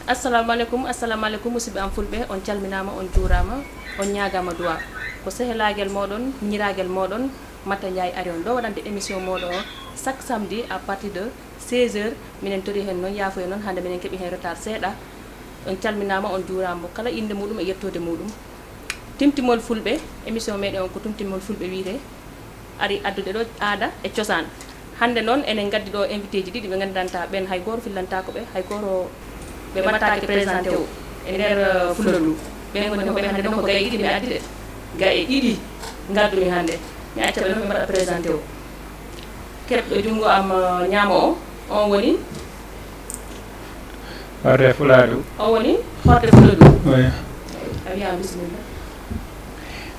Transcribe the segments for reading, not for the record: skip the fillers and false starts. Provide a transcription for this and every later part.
assalamu alaikum musidɓe am fulɓe on calminama on juurama on ñagama duwa ko sehelagel moɗon ñiragel moɗon Mata Ndiaye ari on ɗo waɗande émission moɗon o chaque samedi à partir de 16h minen tori hen noon yafoye noon hande minen keeɓi hen retard seeɗa on calminama on juurama kala inde muɗum e yettode muɗum Timtimol fulɓe émission meɗen on ko Timtimol fulɓe wiite ari addude ɗo aada e cosaan hande noon enen gaddi ɗo invité ji ɗiɗi ɓe gandanta ɓen hay goto fillantako ɓe hay goto ɓe mbaɗatake présenté o e nder Fuladu ɓen goni hoɓe hande noon ko gaye ɗiɗi mi addi de gaye ɗiɗi gaddumi hande mi acca ɓe noon ɓe mbaɗa présenté o keɓɗo junngo am ñaama o on woni horde Fuladu o woni horde Fuladu oui a wiya bisimilla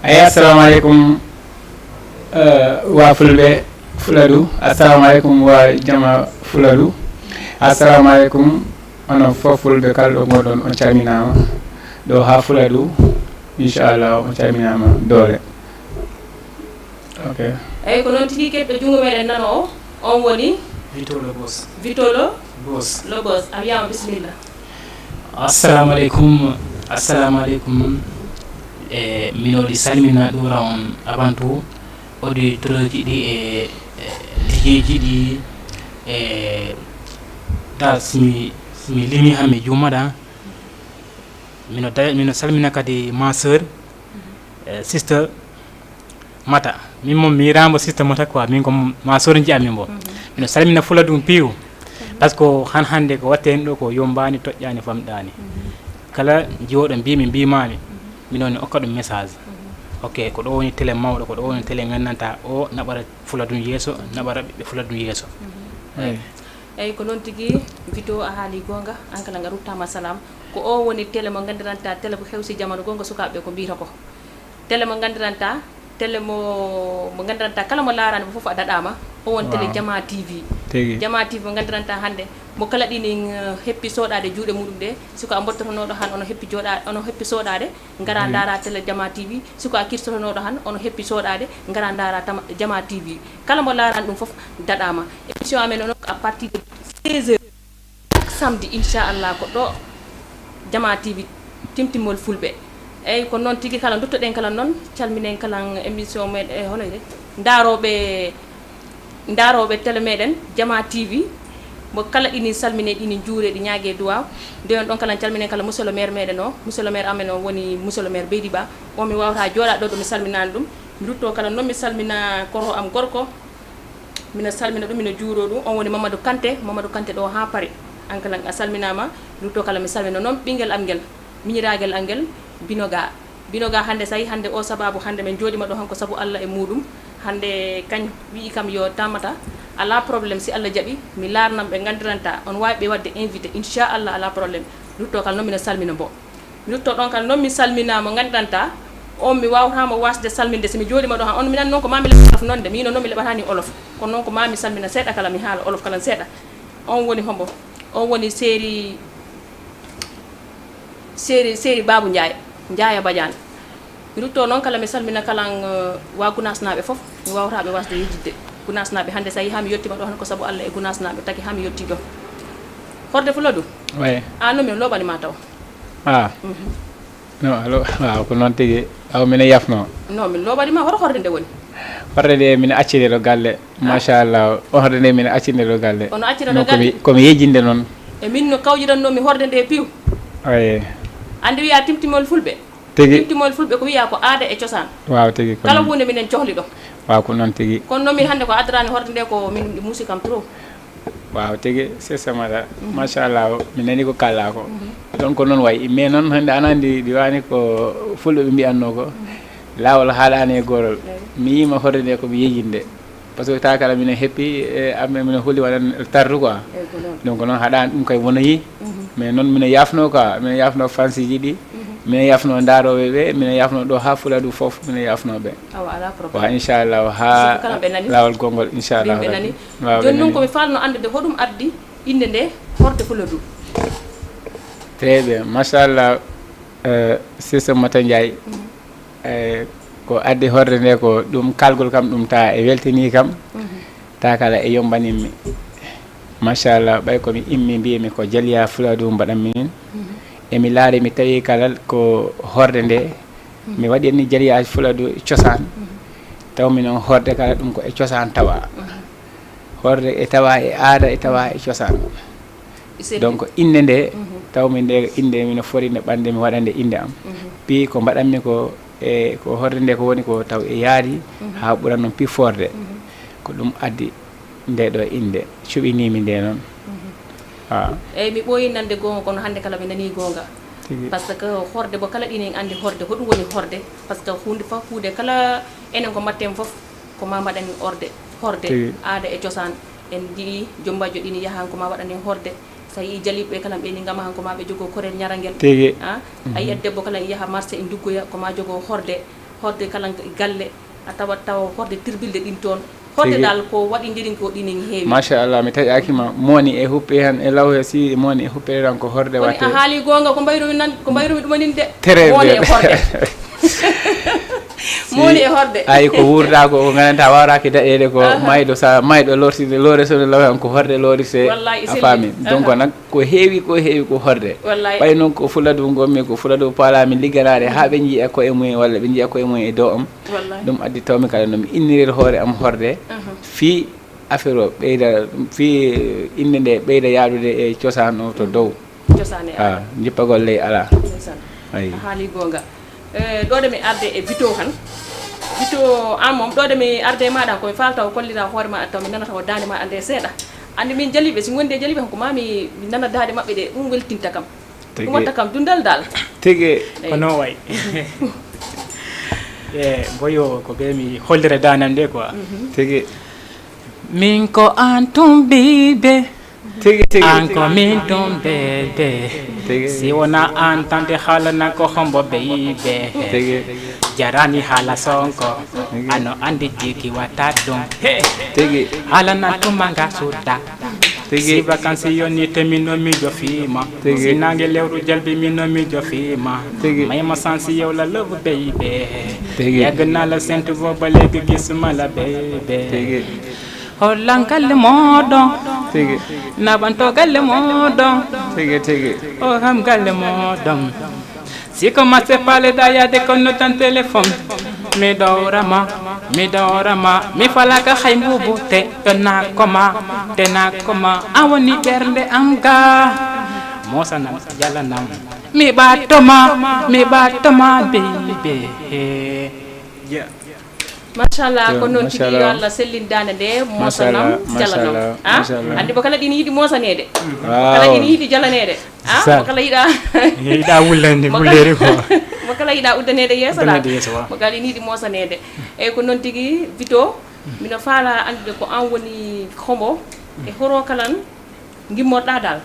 ayi assalamu aleykum wa fulɓe Fuladu assalamu aleykum wa jama Fuladu assalamu aleykum onon fof fulɓe kala ɗo goɗon on calminama ɗo ha Fuladu inchallah on calminama doole ok eyyi ko noon tigui keɓɗo junngo meɗen nano o on woni Vitolo Boss Vitolo Boss lo Boss a wiyama bisimilla assalamu aleykum e minodi salmina ɗura on avant tout auditeur ji ɗi e lijeji ɗi e ta simi limi ha mi jumaɗa mino salmina kadi ma sœur sister Mata min moom mi yirama sister Mata quoi min ko ma sœur jiyami mbo mino salmina Fuladu piiw par ce que hande ko watte hen ɗo ko yombani toƴƴani famɗani kala jiwoɗo mbimami minoni okka ɗum message ok ko ɗo woni télé mawɗo ko ɗo woni télé gandanta o naɓara Fuladu yeeso naɓara ɓiɓɓe Fuladu yeeso eyyi ko noon tigui Vito a haali gonga an kala nga ruttama salam ko o woni télé mo gandiranta télé ko hewsi jamanu gonga sukaɓeɓe ko mbiyata ko télé mo gandiranta télé mo gandiranta kala mo laarani mo foof a daɗama o won télé Jama TV Jama TV mo gandiranta hande mo kala ɗini heppi soɗade juuɗe muɗum ɗe siko a mbottatonoɗo han ono heppi soɗade gara dara télé Jama TV siko a kirtotonoɗo han ono heppi soɗade gara dara Jama TV kala mo laarani ɗum foof daɗama émission amen ono à partir de 16h chaque samedi inchallah ko ɗo Jama TV Timtimol fulɓe eyyi ko noon tigui kala duttoɗen kala noon calminen kala émission meɗen e honoyde daroɓe télé meɗen Jama TV mo kala ɗini salmine ɗini juure ɗi ñaague duwaw ndeon ɗon kala calminen kala monsieur le maire meɗen o monsieur le maire amen o woni monsieur le maire Beydi Ba o mi wawata jooɗade ɗo ɗo mi salminani ɗum mi rutto kala noon mi salmina koro am gorko mina salmina ɗum mina juuro ɗum on woni Mamadou Kanté ɗo ha Paris an kala a salminama rutto kala mi salmina noon ɓinguel am guel miñiragel am guel binoga hande sayi hande o sababu hande min jooɗima ɗo hanko saabu Allah e muɗum hande kañ wi kam yo tamata ala probléme si Allah jaaɓi mi larnam ɓe gandiranta on wawi ɓe wadde invité inchallah ala probléme rutto kala noon mina salmina bo mi rutto ɗon kala noon mi salminama gandiranta on mi wawatamo wasde salminde somi jooɗima ɗo han on minan noon ko mami leɓa olof noon de mino noon mi leɓatani olof kono noon ko mami salmina seeɗa kala mi haala olof kala seeɗa on woni hombo on woni séri Babou Ndiaye Badiane mi rutto noon kala mi salmina kala wa gunasnaɓe foof mi wawataɓe wasde yejjidde gunasnaɓe hande sa yi ha mi yettima ɗo han ko saabu Allah e gunasnaɓe tagui ha mi yetti ɗo horde Fuladu oui an noon min loɓanima taw non waaw ko noon tigui aw mine yafno non min loɓanima hoto horde nde woni horde nde mine accide ɗo galle machallah horde nde mine accide ɗo galle ono accide ɗo galle komi yejjinde noon e min no kawjirannomi horde nde piiw oui andi wiya Timtimol fulɓe Timtimol fulɓe ko wiya ko aada e cosaan waaw tigui kala hunde minen cohli ɗo waaw ko noon tigui kono noon min hande ko addarani horde nde ko min muusi kam trop waaw tigui c'est ça mata machallah mi nani ko kalla ko ɗon ko noon wayi mais noon hande an andi diwani ko fulɓe ɓe mbiyanno ko lawol haalani e gorol mi yima horde nde komi yejinde par ce que ta kala minen heppi amme minen holi waɗan tardu quoi donc noon haɗani ɗum kay wonoyi mais noon minen yafno quoi minen yafno fansi ji ɗi minen yafno daroɓe ɓe minen yafno ɗo ha Fuladu foof minen yafnoɓe wa inchallah ha lawol gongol inchallah joni noon komi falno andude hoɗum addi inde nde horde fuladu. Très bien, machallah. Sista Mata Ndiaye ko addi horde nde ko ɗum kalgol kam ɗum ta e weltini kam ta kala e yombanimmi machallah ɓay komi immi mbiyimi ko jaliya fuladu mbaɗanmi min emi laari mi tawi kala ko horde nde mi waɗi ni jaliya fuladu cosaan tawmi noon horde kala ɗum ko e cosaan tawa horde e tawa e aada e tawa e cosaan donc inde nde tawmi nde inde mino fori nde ɓande mi waɗande inde am pi ko mbaɗanmi ko e ko horde nde ko woni ko taw e yaari ha ɓuran noon piforde ko ɗum addi nde ɗo inde cuɓinimi nde noon eyyi mi ɓooyi nande gonga kono hande kala mi nani gonga par ce que horde bo kala ɗinen andi horde hoɗum woni horde par ce que hunde fof huude kala enen ko mbatten fof ko ma mbaɗan horde aada e cosaan en jiiɗi jombajo ɗini yahan ko ma waɗanen horde so yi jaliɓe kala ɓeni gama han ko ma ɓe jogo korel ñarangel a yiyat debbo kala yaha marché en duggoya ko ma jogo horde kala galle a tawa horde tirbilde ɗin toon horde dal ko waɗi ndirin ko ɗinin heewi machallah mi taƴakima moni e huppe hen e lawhe si moni e huppere tan ko horde watte a haali gonga ko mbayrumi ɗumanin de moni e horde moni e horde ayi ko wurda ko gananta waraki daɗede ko mayɗo sa mayɗo lortide lore sone law han ko horde lorise a faami donc nak ko heewi ko horde ɓay noon ko fuladu gommi ko fuladu paalami ligganade ha ɓe jiiya koye mumen walla ɓe jiiya koye mumen e dow am ɗum addi tawmi kala nomi innirir hoore am horde fi affaire o ɓeyda fi inde nde ɓeyda yaaɗude e cosaan o to dow jippagol ley ala ayi haali gonga ɗo de mi arde e bito kan bito an mom ɗo de mi arde e maɗa komi falta o kollira hoore ma taw mi nanata ko dande ma ande seeɗa andi min jaliɓe si gondi e jaliɓe hanko ma mi nana dande maɓɓe ɗe ɗum weltinta kam ɗum watta kam dundal dal tigi ko non way e boyo ko ɓe mi hollire danam nde quoi tigi min ko an tumbiɓe an ko min tumbeɓe si wona an tante haalana ko hombo ɓeyɓe jarani haala sonko ano andi jiki watta ɗum haalana tumanga sudda si vacances yoni temino mi jofima si nangue lewru jalbi mino mi jofima mayma sansi yow la love baby yegg na la sente booba léegi gisuma la baby hollangalle moɗon naɓanto galle moɗon o ham galle moɗon si commence parle dayade konno tan téléphone mi dawrama mi falaka hay mbubu te tena koma a woni ɓernde am ga mosanam jalanam mi ɓatoma beybe machallah ko noon tigi yo Allah sellindande nde mosanam jalanam andi bo kala ɗini yiiɗi mosanede kala ɗini yiiɗi jalanede mo kala yiiɗa wulleri ko mo kala yiiɗa uddanede yeeso ɗa mo kala ɗini yiiɗi mosanede eyyi ko noon tigi Vito mino faala andude ko an woni hombo e horo kalan gimmorɗa dal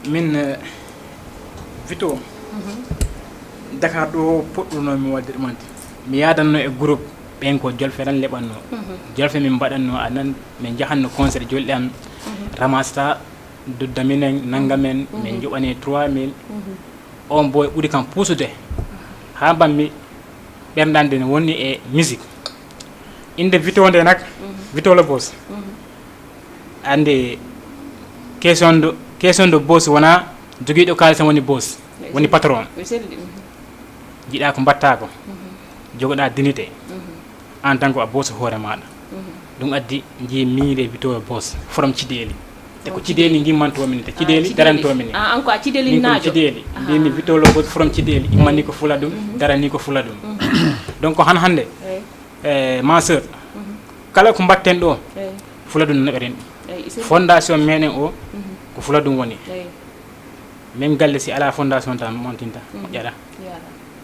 min Vito Dakar ɗo poɗɗunomi wadde ɗumanti mi yadanno e groupe ɓen ko jolfe tan leɓanno jolfe min mbaɗanno anan min jahanno concert jolɗi am ramasta dudda minen nanggamen min joɓane 3000 on boy ɓuuri kam puusude ha bammi ɓerdande ne woni e musique inde Vito nde nak Vito le boss ande question de boss wona joguiɗo kalisa woni boss woni patron jiiɗa ko mbatta ko jogoɗa dignité en tant que a boss hoore maɗa ɗum addi jii miire Vito boss from Cideeli te ko Cideeli gimmantomin te Cideeli darantomin ni an ko a Cideeli naajo Cideeli mbimi Vito lo boss from Cideeli immani ko fula ɗum darani ko fula ɗum donc han hande ma sœur kala ko mbatten ɗo fula ɗum naɓeren fondation meɗen o ko fula ɗum woni même galle si ala fondation tan montinta ƴaɗa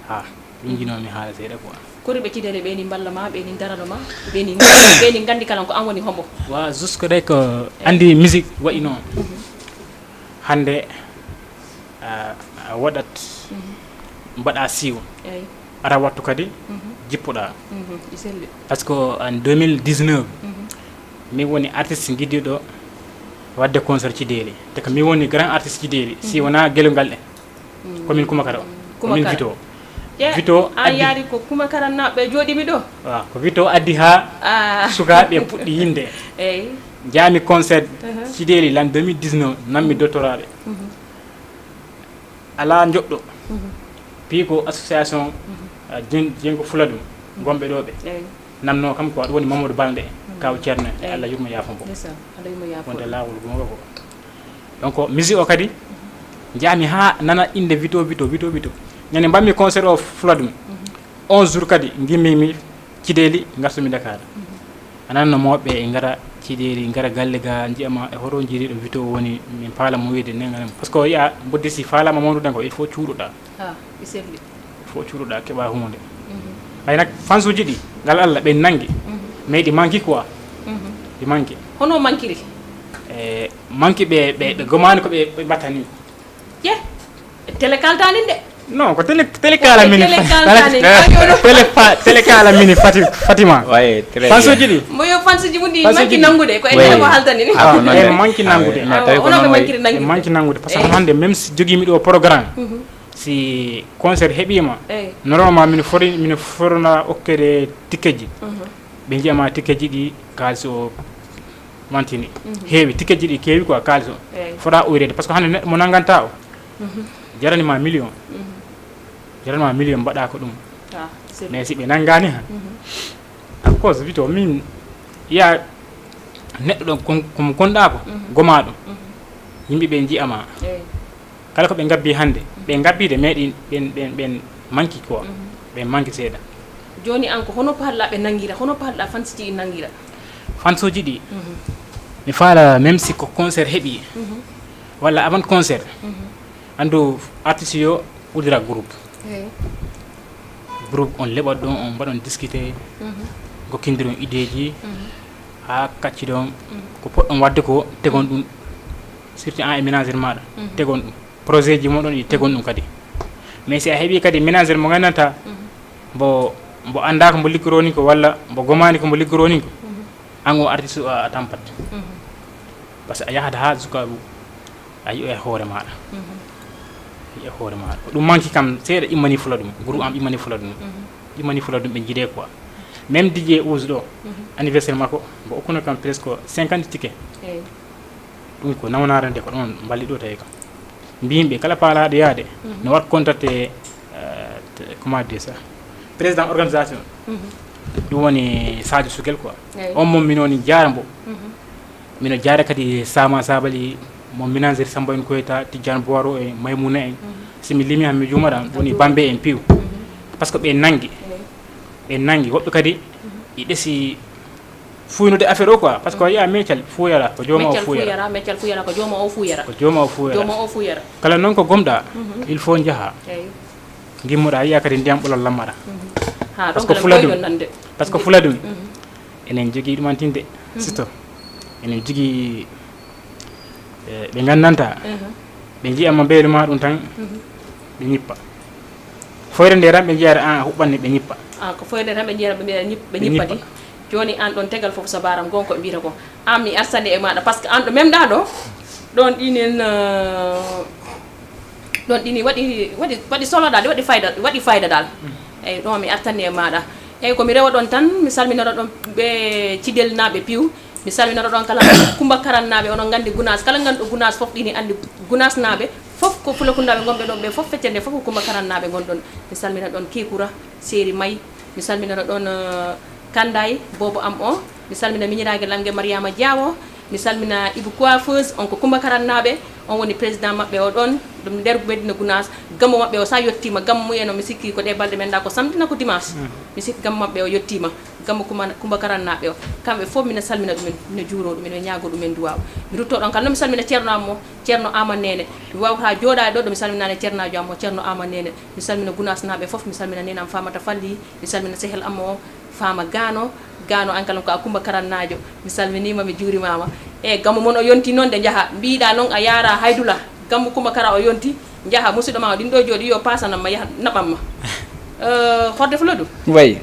ha ɗum jinomi haala seeɗa quoi kori ɓe Cideeli ɓeni balla ma ɓeni daranoma ɓeni gandi kala ko an woni hombo wa jusque ɗay ko andi musique waɗi noon hande a waɗat mbaɗa siiw ara wattu kadi jippuɗa par ce que en 2019 min woni artiste guidiɗo wadde concert cideeli te ko mi woni grand artiste cideeli si wona gelongal ɗe komin kumakara komin vito vito an yaari ko kumakara naɓɓe jooɗimi ɗo waaw ko vito addi ha sukaɓe puɗɗi yinde eyyi jaami concert cideeli l'an 2019 nammi doctorat ɓe ala joɗɗo pi ko association jengo fula ɗum gomɓe ɗo ɓe namno kam ko waɗa woni mamadou balde kaw ceerno e allah yurmo yaafo mbo wonde lawol gonga ko donc musique o kadi jaami ha nana inde vito ñande mbammi concert o fula ɗum 11 jours kadi gimmimi cideeli gartumi dakar ananno mawɓe e gara cideeli gara galle ga jiyama e hoto jiiri ɗo vito woni min paalamo wiide nenganem par ce que yiya bodde si faalama mawnuɗen ko il faut cuuɗoɗa il faut cuuɗoɗa keɓa hunde hay nak fansuji ɗi ngal allah ɓe nangi mais ɗi manqui quoi ɗi manqui hono manquiri e manqui ɓe gomani ko ɓe battani je télé kaltanin de non ko télé kala mini télé kala mini Fatima ouais très fansuji ɗi moyo fansuji mum ɗi manqui nangude ko ene ko haltani ni e manqui nangude manqui nangude par ce que hande même si joguimi ɗo programme si concert heɓima normalement min forna okkede tikkeji ɓe jiyama tikkeji ɗi kalis o mantini heewi tikkeji ɗi keewi quoi kalis o fota oyrede par ce que hande neɗɗo mo nanganta o jaranima million mbaɗa ko ɗum mais si ɓe nangani han à cause vito min yiya neɗɗo ɗon komo gonɗa ko goma ɗum yimɓeɓe jiyama kala ko ɓe gabbi hande ɓe gabbide meɗi ɓen manqui quoi ɓe manqui seeɗa joni an ko hono paalɗa ɓe nanguira hono paalɗa fansiji ɗi nanguira fansuji ɗi mi faala même si ko concert heeɓi walla avant concert andu artiste yo udira groupe on leɓat ɗon on mbaɗon discuté gokkidiri on idée ji ha kacci ɗon ko poɗɗon wadde ko tegon ɗum surtout en e ménagére maɗa tegon ɗum projet ji moɗon ɗi tegon ɗum kadi mais si a heeɓi kadi ménagére mo gandanta mbo anda ko mbo liggoroni ko walla mbo gomani ko mbo liggoroni ko an o artiste o a tampat par ce que a yahata ha sukaɓu a yiyo e hoore maɗa ko ɗum manqui kam seeɗa immani fula ɗum groupe am immani fula ɗum ɓe jiiɗe quoi même DJ use ɗo anniversaire makko mbo okkuno kam presque 50 ticket ɗum ko nawnarande ko ɗon mballi ɗo tawi kam mbiyimɓe kala paalaɗo yaade no wat contacté comment dire ça président organisation ɗum woni Sadio Sugel quoi on moom minoni jaara mbo mino jaara kadi Sama Sabali mo ménagére Samba en Koyta Tidiane Boiro e Maymouna en simi limi han mi juumaɗam woni Bambe en piw par ce que ɓe nangi woɓɓe kadi i ɗesi fuynude affaire o quoi par ce que yiya meccal fuyara ko jooma o fuyara kala noon ko gomɗa il faut jaaha gimmoɗa yiya kadi ndiyam ɓolol lammaɗa par ce que fula ɗum enen jogui ɗumantinde sisto enen jogui ɓe gandanta ɓe jiyama mbeydu ma ɗum tan ɓe ñippa foyre nde tan ɓe jiyata an a huɓɓanni ɓe ñippa ko foyre nde tan ɓe jiyata ɓe ñippati joni an ɗon tegal foof so baram gonko ɓe mbiyata ko an mi arsani e maɗa par ce que an ɗo memɗa ɗo ɗon ɗinen ɗon ɗini waɗi soloɗa ɗi waɗi fayda dal eyyi ɗon mi artani e maɗa eyyi komi rewa ɗon tan mi salminora ɗon ɓe cidel naɓe piw mi salminora ɗon kala Kumba Karan naɓe onon gandi Gounas kala ganduɗo Gounas foof ɗini andi Gounas naɓe foof ko Fulakundaɓe gonɓe ɗon ɓe foof feccende foof ko Kumba Karan naɓe gonɗon mi salmina ɗon Kikoura Séri May mi salminora ɗon Kanday bobo am o mi salmina miñirague lamgue Mariama Diawo mi salmina Ibou coiffeuse on ko Kumba Karan naɓe on woni président mabɓe o ɗon ɗum nder Medina Gounas gammo mabɓe o sa yettima gammo mumen o mi sikki ko ɗe balɗe men da ko samedi na ko dimanche mi sikki gammo mabɓe o yettima gammo Kumba Karan naɓe o kamɓe fof mina salmina ɗumen mina juuro ɗumen mi ñaago ɗumen duwaw mi rutto ɗon kala no mi salmina ceerno am o ceerno Ama Nene mi wawata jooɗade ɗo ɗo mi salminani ceernajo am o ceerno Ama Nene mi salmina Gounas naɓe fof mi salmina nenam Famata Falli mi salmina sehel am o Fama Gano an kala ko a Kumba Karan najo mi salminima mi juurimama e gammo mon o yonti noon de jaaha mbiɗa noon a yaara haydula gammo Kumba Kara o yonti jaaha musidɗo ma o ɗin ɗo jooɗi yo pasanamma yaha naɓamma horde fula ɗum way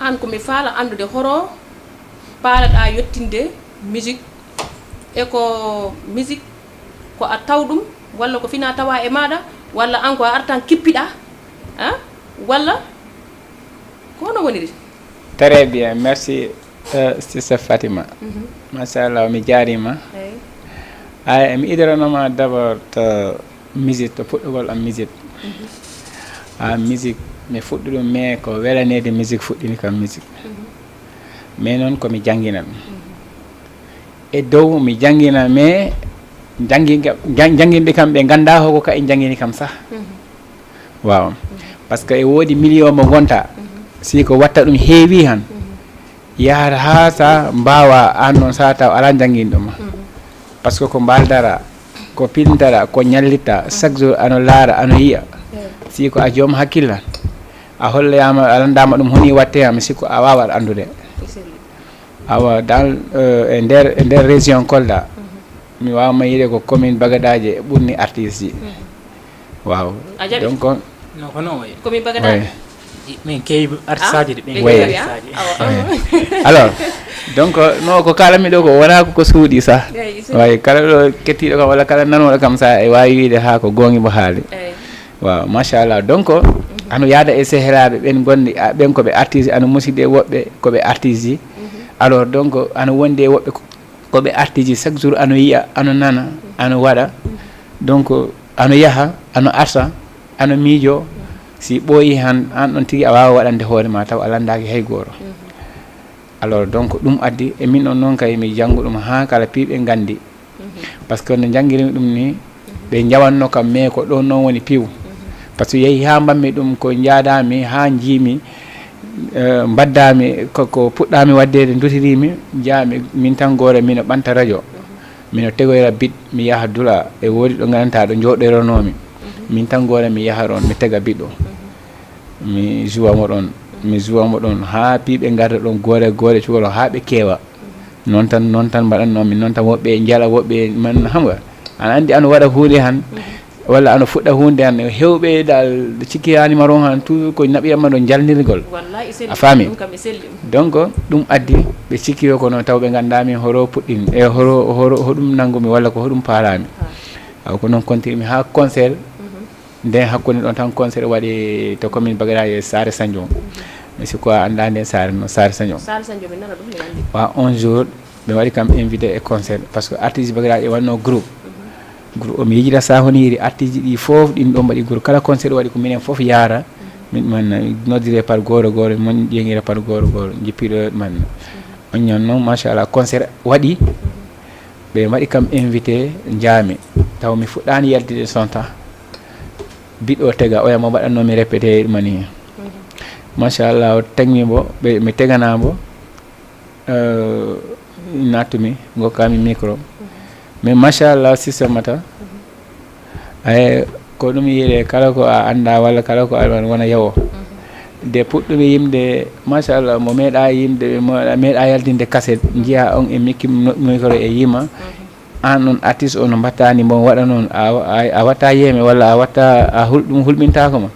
an komi faala andude horo paalaɗa yettinde musique e ko musique ko a tawɗum walla ko fina tawa e maɗa walla an ko a artan kippiɗa walla ko hono woniri? Très bien, merci sister Fatima. Machallah mi jarima. Mi idaranoma d'abord musique to fuɗɗugol am musique. Musique mi fuɗɗi ɗum mais ko welanede musique fuɗɗini kam musique. Mais noon komi jangina ɗum. E dow mi jangina mais janginde kam ɓe ganda hoko ka e jangini kam sah. Waaw. Par ce que e woodi million mo gonta si ko watta ɗum heewi han yahata ha sa mbawa an noon sa taw ala jangguini ɗuma par ce que ko mbaldara ko pintara ko ñallitta chaque jour ano laara ano yiya si ko a joom hakkilla a holleyama a landama ɗum honi watteyama sikko a wawa andude awa dans e nder région Kolda mi wawma yiide ko commune Bagadaje ɓurni artiste ji waaw donc non ko non way commune Bagadaje min keewi artisaji de ɓen alors donc no ko kalami ɗo ko wona ko suuɗi sah way kala ɗo kettiɗo kam walla kala nanoɗo kam sa e wawi wiide ha ko gongi mo haali waaw machallah donc ano yaada e sehelaɓe ɓen gonɗi ɓen koɓe artiste ano musidɗe woɓɓe koɓe artiste ji alors donc ano wondi e woɓɓe koɓe artiste ji chaque jour ano yiya ano nana ano waɗa donc ano yaaha ano arta ano miijo si ɓooyi han an ɗon tigi a wawa waɗande hoore ma taw a landaki hay goto alors donc ɗum addi e min on noon kay mi janggo ɗum ha kala piiɓe gandi par ce que no jangguirimi ɗum ni ɓe jawanno kam mais ko ɗon noon woni piiw par ce que yeehi ha mbanmi ɗum ko jaadami ha jiimi baddami koko puɗɗami waddede dutirimi jaami min tan gore mino ɓanta radio mino tegoyra bit mi yaha dula e woodi ɗo gandanɗa ɗo joɗoyronomi min tan gore mi yaha ɗon mi tega biɗɗo mi jouwamo ɗon ha piiɓe garda ɗon gore cugol ha ɓe keewa noon tan mbaɗannomi noon tan woɓɓe jala woɓɓe man hamga ana andi ano waɗa hunde han walla ano fuɗɗa hunde han hewɓe dal cikkiyanima ron han toujours ko naɓiyatma ɗo jalnirgol a faami donc ɗum addi ɓe cikkiyo ko noon taw ɓe gandami horo puɗɗin e hoɗum nanggumi walla ko hoɗum paalami aw ko noon kontirmi ha concert nden hakkude ɗon tan concert waɗi to commune Bagadaje Sare Sandion mi sikko a anda nden Sare no Sare Sandion wa 11 jours ɓe waɗi kam invité e concert par ce que artiste Bagadaje wanno groupe omi yejita sa honiri artiste ɗi foof ɗin ɗon mbaɗi groupe kala concert waɗi ko minen foof yaara min man noddire par goro mon ƴeŋira par goro jippiɗo man on ñon noon machallah concert waɗi ɓe mbaɗi kam invité jaami taw mi fuɗɗani yaltide son temps biɗo tega oya mo mbaɗannomi répété mani machallah tegmi bo mi teganamo nattumi gokkami micro mais machallah systémata ay ko ɗum yiide kala ko a anda walla kala ko aɗa wona yawo de puɗɗumi yimde machallah mo meeɗa yimde meeɗa yaldinde cassette jiiya on e mikki micro e yima an on artiste o no mbattani bon waɗa noon a watta yeeme walla a watta ɗum hulɓintako ma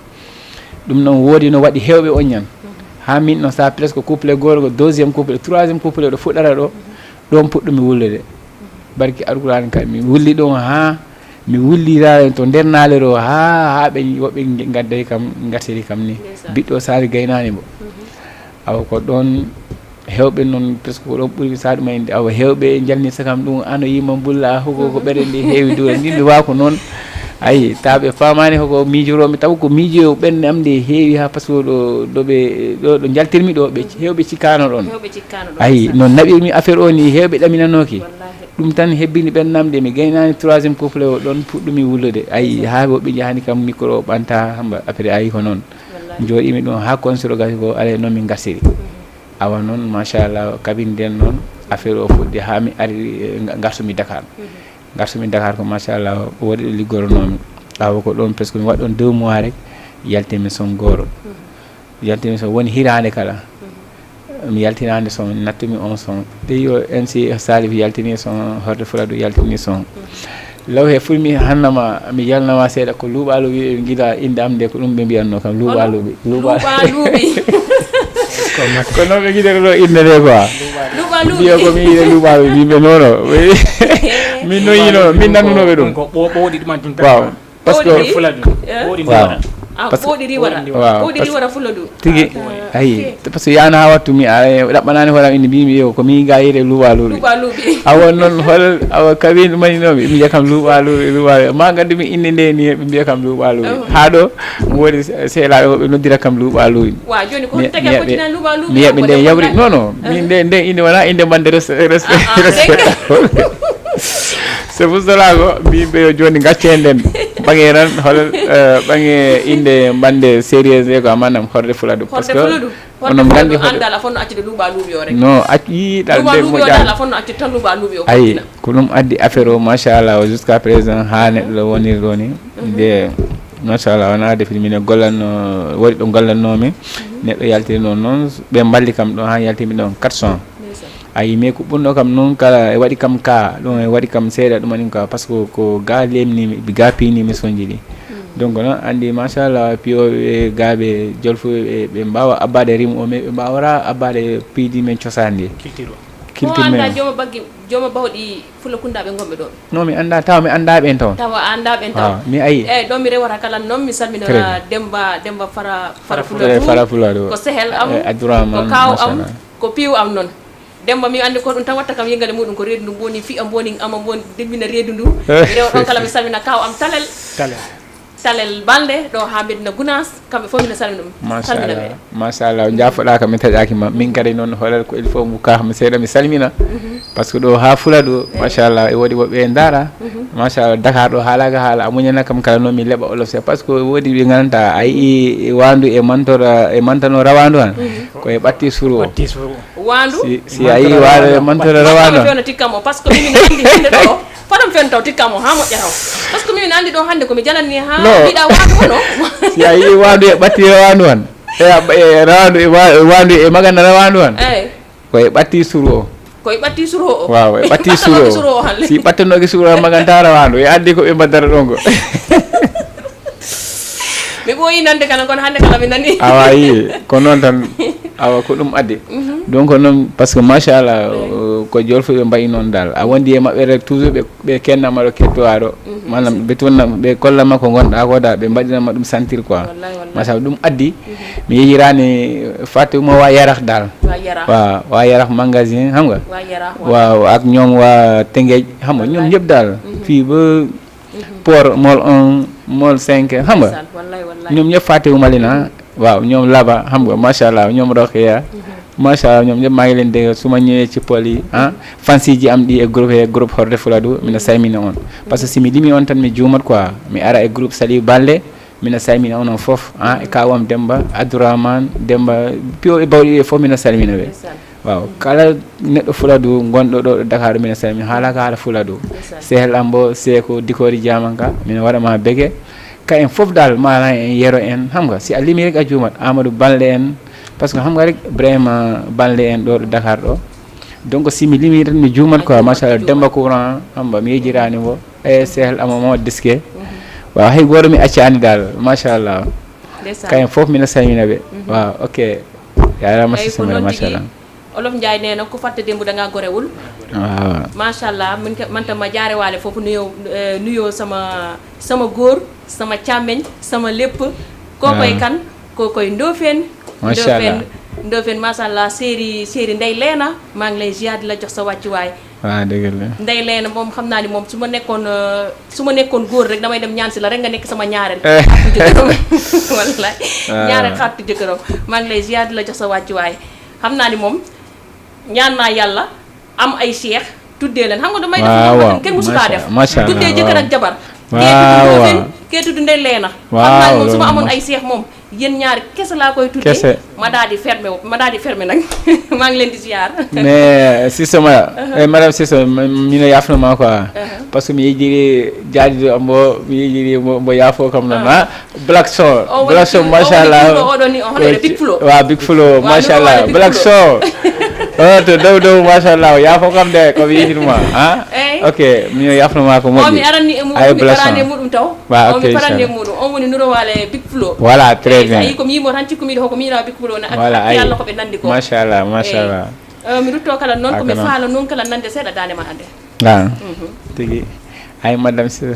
ɗum noon woodi no waɗi hewɓe on ñan ha min noon sa presque couple goto deuxiéme couple troisiéme couple ɗo fuɗɗata ɗo ɗon puɗɗumi wullude barki alqur'an kam mi wulli ɗon ha mi wullira to nder naalero ha ɓe woɓɓe gadday kam gattiri kam ni biɗɗo sari gaynani mo awa ko ɗon hewɓe noon presque ko ɗon ɓuuri sa ɗuma inde awa hewɓe jalnirta kam ɗum ano yima bulla hoko ko ɓeɗe ndi heewi dura ndimɓe wa ko noon ayi taɓe famani koko miijoromi taw ko miijoyo ɓenne am nde heewi ha par ce que ɗo jaltirmi ɗo ɓe hewɓe cikkano ɗon ayi noon naɓirmi affaire o ni hewɓe ɗaminanoki ɗum tan hebbini ɓennamde mi gaynani troisiéme couple o ɗon puɗɗumi wullude ayi ha woɓɓe jahani kam micro o ɓanta hamba après ayi ko noon jooɗimi ɗon ha concert gasi ko ala noon min garsiri awa noon machallah kabine nden noon affaire o fuɗɗi ha mi ari garsumi Dakar ko machallah waɗi ɗo liggoronomi awa ko ɗon presque mi waɗi ɗon 2 mois rek yaltimi son goro yaltimi son woni hirande kala mi yaltinande son nattumi on son ɓeyo MC Salif yaltini son horde fuladu yaltini son law he fulmi hannama mi yalnama seeɗa ko luuɓaluɓi ɓe guila inde am nde ko ɗum ɓe mbiyanno kam luuɓaluɓi ko non ɓe guiɗata ɗo inde nde quoi mbiya ko mi yiide luuɓaluɓe yimɓe nono min noyino min nannunoɓe ɗum ko ɓoɗi ɗuman ɗum waaw par ce que fula ɗum ɓoɗi waaw ɓoɗiri wara ɓoɗiri wara fula ɗum tigi ayi par ce que yana ha wattu mi ɗaɓɓanani hoɗam inde mbimi yo komi ga yiide luuɓaluɓe awon noon hol awa Kween ɗumaninoɓe ɓe mbiya kam luuɓaluɓe ma gandi mi inde nde ni ɓe mbiya kam luuɓaluɓe ha ɗo woodi sehlaɓe ɓe noddira kam luuɓaluɓe mi yaɓe nde yawri non non min nde inde wona inde bande respect c'est pour cela ko mbiɓe yo joni gaccen nden ɓaŋe tan hol ɓaŋe inde bande sérieuse e ko amanam horde fula ɗum par ce que onon gandi andal a fonno accide luuɓaluɓe o rek non yiiɗal nde moƴƴal a fonno accide tan luuɓaluɓe o ayi ko ɗum addi affaire o machallah o jusqu'à présent ha neɗɗo woniri ɗo ni nde machallah wona defi mine gollanno waɗi ɗo gollannomi neɗɗo yaltiri noon noon ɓe mballi kam ɗo ha yaltimi ɗon 400 ayi mais ko ɓurno kam noon kala e waɗi kam ka ɗum e waɗi kam seeɗa ɗumanin ka par ce que ko ga lemnimi ga pinimi soñji ɗi donc noon andi machallah piyoɓe gaaɓe jolfuɓe ɓe mbawa abbade rim o mais ɓe mbawata abbade piidi men cosaan ndi culture men joma bawɗi fula kundaɓe gonɓe ɗon non mi anda tawa mi anda ɓen taw mi ayi eyyi ɗon mi rewata kala noon mi salminora demba fara fula ɗo ko sehel am abdourahmane ko kaw am ko piiw am noon demba mi andi ko ɗum tan watta kam yengade muɗum ko reedu ndu boni fi am boni ama boni debina reedu ndu mi rewa ɗon kala mi salmina kaw am talel balde ɗo ha Medina Gounass kamɓe fof mina salmina ɗum machallah jafoɗaka mi taƴakima min kadi noon hoolal ko il faut mo kakmi seeɗa mi salmina par ce que ɗo ha fula ɗo machallah e woodi woɓɓe e daara machallah Dakar ɗo haalaka haala a muñana kam kala noon mi leeɓa olof se par ce que woodi ɓe gananta a yii wandu e mantano rawandu han koye ɓatti suru o wandu si a yii wandu e mantano rawandu han tikkamo par ce que mimi andi hande ɗo fatam fen taw tikkamo ha moƴƴa taw par ce que mimi andi ɗo hande komi jananni ha mbiɗa wandu hono si a yii wandu e ɓatti rawandu han e rawandu e wandu e magana rawandu han koye ɓatti suru o koye ɓatti suro o waaw e ɓatti suro o si ɓattanoki suro o maganta rawandu e addi ko ɓe mbaddata ɗon ko mi ɓooyi nande kala kono hande kala mi nani awa yi ko noon tan awa ko ɗum addi donc noon par ce que machallah ko jolfuɓe mbayi noon dal a wondi e maɓɓe rek toujours ɓe kennama ɗo kettowa ɗo manam ɓe tonna ɓe kollama ko gonɗa ko da ɓe mbaɗinama ɗum sentir quoi machallah ɗum addi mi yehirani Fatima wa Yarax dal waaw wa Yarax magasin xam nga waaw ak ñoom waa Tëngéej xam nga ñoom ñëpp daal fii ba port mol 1 mol 5 xam nga ñoom ñëpp fàttewuma leen waaw ñoom laba xam nga machallah ñoom Rokhaya machallah ñoom ñëpp maa ngi leen dégg su ma ñëwee ci pol yi fansi ji am ɗi e groupe horde fuladu mina saymina on par ce que simi limi on tan mi juumat quoi mi ara e groupe Sali Balde mina saymina onon fof e kawam Demba Abdourahmane Demba piyo e bawɗi ɓe fof mina salmina ɓe waaw kala neɗɗo fuladu gonɗo ɗo Dakar mina salmina haalaka haala fuladu sehel am bo Seko Dikori Diamanka mina waɗama bege ka en fof dal mala en yero en xam nga si a limi rek a juumat Amadou Balde en par ce que xam nga rek vraiment Balde en ɗo Dakar ɗo donc si mi limi tan mi juumat quoi machallah Demba Courant xam nga mi yejirani mo e sehel amo mo diske waaw hay goto mi accani dal machallah kayen fof mina salmina ɓe waaw ok yarama sisamere machallah Olof Ndiaye nee na ku fàtte démb da ngaa gorewul waaw machallah man tam ma jaare waale foofu nuyoo sama góor sama càmmeñ sama lépp kookoy kan kookoy Ndofène Ndofène machallah séeri Ndey Leena maa ngi lay ziar di la jox sa wàccuwaay waaw dëgg la Ndey Leena moom xam naa ni moom su ma nekkoon góor rek damay dem ñaan si la rek nga nekk sama ñaareel jëkkëram wallaay ñaareel xartu jëkkëram maa ngi lay ziar di la jox sa wàccuwaay xam naa ni moom ñaan naa yàlla am ay cheikh tuddee leen xam nga damay def kenn musu kaa def tuddee jëkkër ak jabar kee tudd Ndey Leena xam naa ni moom su ma amoon ay cheikh moom yéen ñaari kese laa koy tuddee ma daal di fermé nag maa ngi leen di ziar mais Sissoma madame Sissoma mino yafnoma quoi par ce que mi yejiri jaadiɗo ambo mi yejiri mbo yaafo kam noon black show machallah oɗo ni o hono big flow wa big flow machallah black show oh to dow machallah ya fo kam de ko wiitinma ha ok mi yafnoma ko moƴƴi mi arani e muɗum mi parande muɗum taw o mi parande muɗum on woni Nurowale Big Flo voilà très bien ayi ko mi yimo tan cikkumi ko mi yira Big Flo na yalla ko ɓe nandi ko machallah machallah mi rutto kala noon ko mi faala noon kala nande seeɗa dande ma ande tigi ay madame so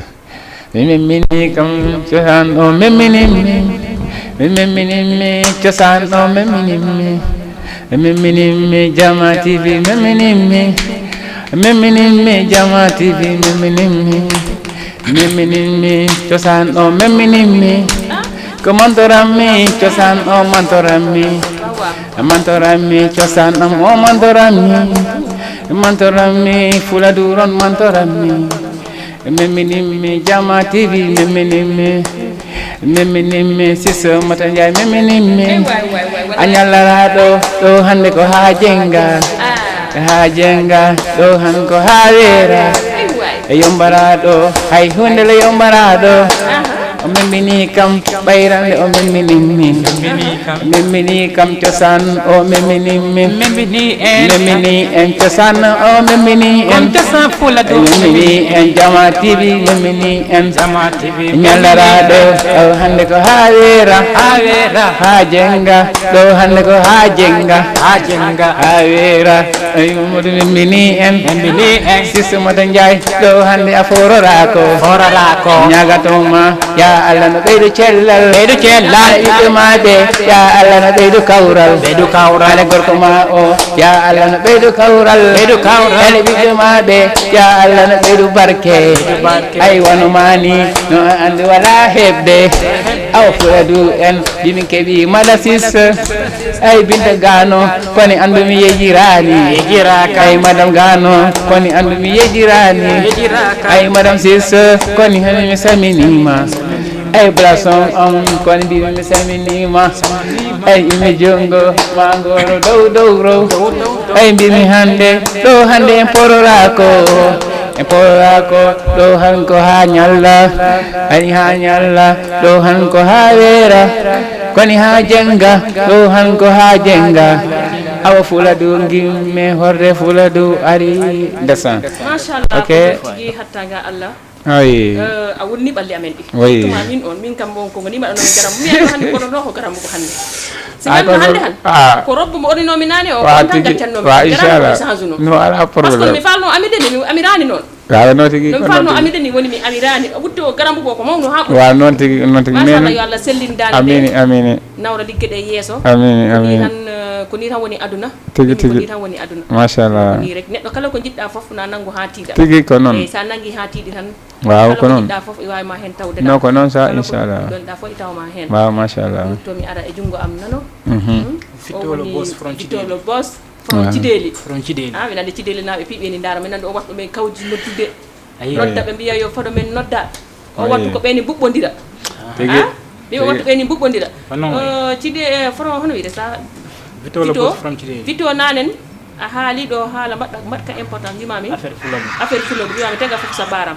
mimini kam cosan o mimini cosan o mimini Diama TV mimini Diama TV mimini cosan o mimini ko mantorami cosan o mantorami cosan o mantorami fula duron mantorami mimini Diama TV mimini siso mata njay mimini anyalaraɗo ɗo hande ko ha jenga ɗo han ko ha weera e yombaraɗo hay hunde le yombaraɗo o mimini kam ɓayrande o mimini kam cosan o mimini en cosan o mimini en Diama TV mimini en ñallaraɗo o hande ko ha weera ha jenga ɗo hande ko ha jenga ha weera Mamadou mimini en sisto mata njay ɗo hande a fororako ñagatoma ya Allah no ɓeydo cellal ɓiɓɓe ma ɓe ya Allah no ɓeydo kawral ale gorko ma o ya Allah no ɓeydo kawral ele ɓiɓɓe ma ɓe ya Allah no ɓeydo barke ay wano mani no andi wala hebde awa Fuladu en bimin keɓi mala sis ay Binta Gano koni andumi yejirani ay madame Gano koni andumi yejirani ay madame sis koni hanimi saminima ay blason koni mbimi saminima ay imi jongo mangoro dow ay mbimi hande ɗo hande en pororako ɗo han ko ha ñalla ani ha ñalla ɗo han ko ha weera koni ha jenga ɗo han ko ha jenga awa Fuladu gimme horde Fuladu ari ndesan machallah tigi hattaga Allah oui a wonni ɓalli amen ɗi oui tuma min on min kam bon ko ngoni maɗa nomi garam mi hande kono ko garam ko hande siganno hande han ko robbo mo orinomi nane o on tan gaccannomi garam ko change no ala parce que mi falno amide ni amirani noon no tigi no falno amide ni woni mi amirani wutte o garam ko mawno ha wa non tigi machallah yo Allah sellindani amini nawra ligge ɗe yeeso amini ko ni tan woni aduna tigi ni tan woni aduna machallah ni rek neɗɗo kala ko jiɗɗa fof na nango ha tiiɗa tigi ko non sa nangi ha tiiɗi tan waaw ko non jiɗɗa fof wawi ma hen tawde no ko non sa inchallah ɗa fof itawma hen waaw machallah to mi ara e jungo am nano fittolo boss from Cideli mi nande Cideli naɓe piɓeni dara min nande o watɗo men kawji noddude nodda ɓe mbiya yo foɗo men nodda o wattu ko ɓeni mbuɓɓodira tigi ɓe wattu ɓeni mbuɓɓodira Cide from hono wiide sa fito nanen a haali ɗo haala mbaɗka important wimami affaire Fuladu wimami tega fof sa baram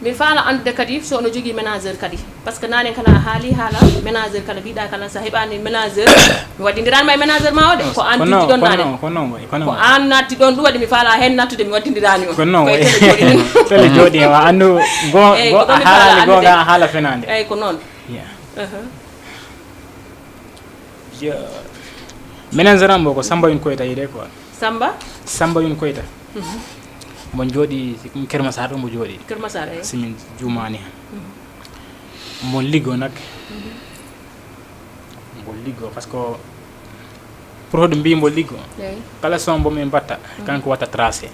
mi faala andude kadi so ono jogui ménageur kadi par ce que nanen kala a haali haala ménageur kala mbiɗa kala sa heɓani ménageur mi waddindiranma e ménageur ma o de ko an tijji ɗon nanen ko an natti ɗon ɗum waɗi mi faala hen nattude mi waddindirani o koye tele jooɗi wa andu haalani gonga haala fenade eyyi ko noon ménageur am bo ko Samba Yun Koyta yide quoi Samba Yun Koyta mo jooɗi Kermasar ɗo mo jooɗi Kermasar simin jumani mo liggo nak mo liggo par ce que pour hoɗum mbi mo liggo kala son bo min mbatta kanko watta tracé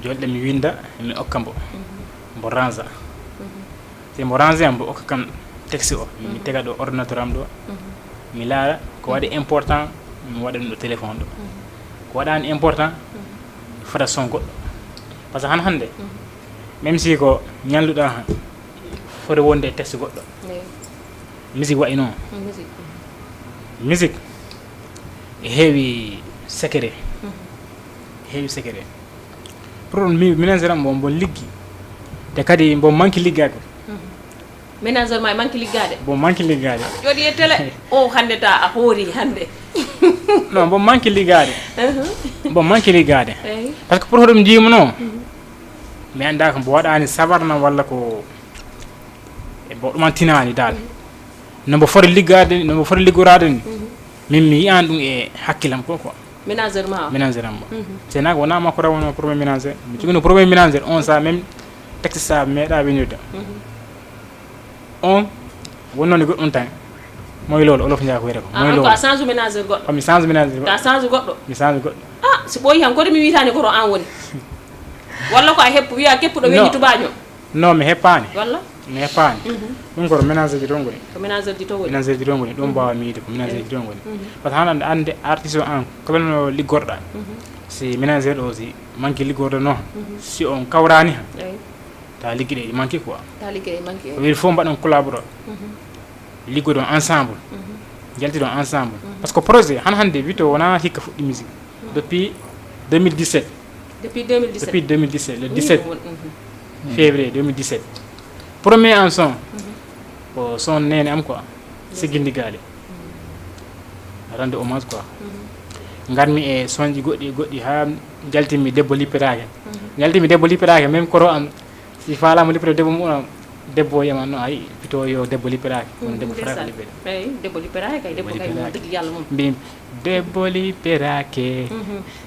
jolɗe mi winda mi okka mbo range si mo range am mbo okka kam texte o mi tega ɗo ordinateur am ɗo mi laara ko waɗi important mi waɗa ɗum ɗo téléphone ɗo ko waɗani important fota son goɗɗo par ce que hande même si ko ñalluɗa han foti wonde e texte goɗɗo musique wayi noon musique heewi secret pour ménageur am bon liggi te kadi bon manque liggade ménageur ma manque liggade bon manque liggade jodi e télé o hande ta a hoori hande non bon manque ligade bon manque ligade parce que pour hoɗum jima non mi anda ko mbo waɗani sabarna walla ko e bo ɗuman tinani dal nombo foti liggade nombo foti liggorade ni min mi yiyan ɗum e hakkilam ko quoi ménageur ma c'est nak wona makko rawono premier ménageur mi jogino premier ménageur on sa même texte sa meeɗa winirde on wonnoni goɗɗum tan moy lolo olof njaako wiyata ko moy lolo ko change ménageur goɗɗo mi change ménageur ka change goɗɗo mi change goɗɗo si ɓooyi han koto mi witani koto an woni walla ko a heppu wiya keppuɗo weñi tubaño non mi heppani walla mi heppani ɗum koto ménageur ji to ngoni ko ménageur ji to woni ménageur ji to ngoni ɗum mbawa mi yide ko ménageur ji to ngoni par ce que hanande ande artiste o an koɓeno liggorɗa si ménageur o si manque liggorde noon si on kawrani han ta ligguiɗe ɗi manque quoi ta ligguiɗe manque il faut mbaɗon collaboré liggodon ensemble jaltidon ensemble parce que projet han hande wito wona hikka fuɗɗi musique depuis 2017 depuis 2017 le 17 février 2017 premier en son ko son nene am quoi Sigindigali rende hommage quoi garmi e sonji goɗɗi ha jaltimi debbo lippirake même koro am si falama lippire debbo mum debbo yama no ay pito yo debbo lippirake kono debbo frère lippere eyi debbo lippirake kay debbo kay mo digi yalla mum mbim debbo lippirake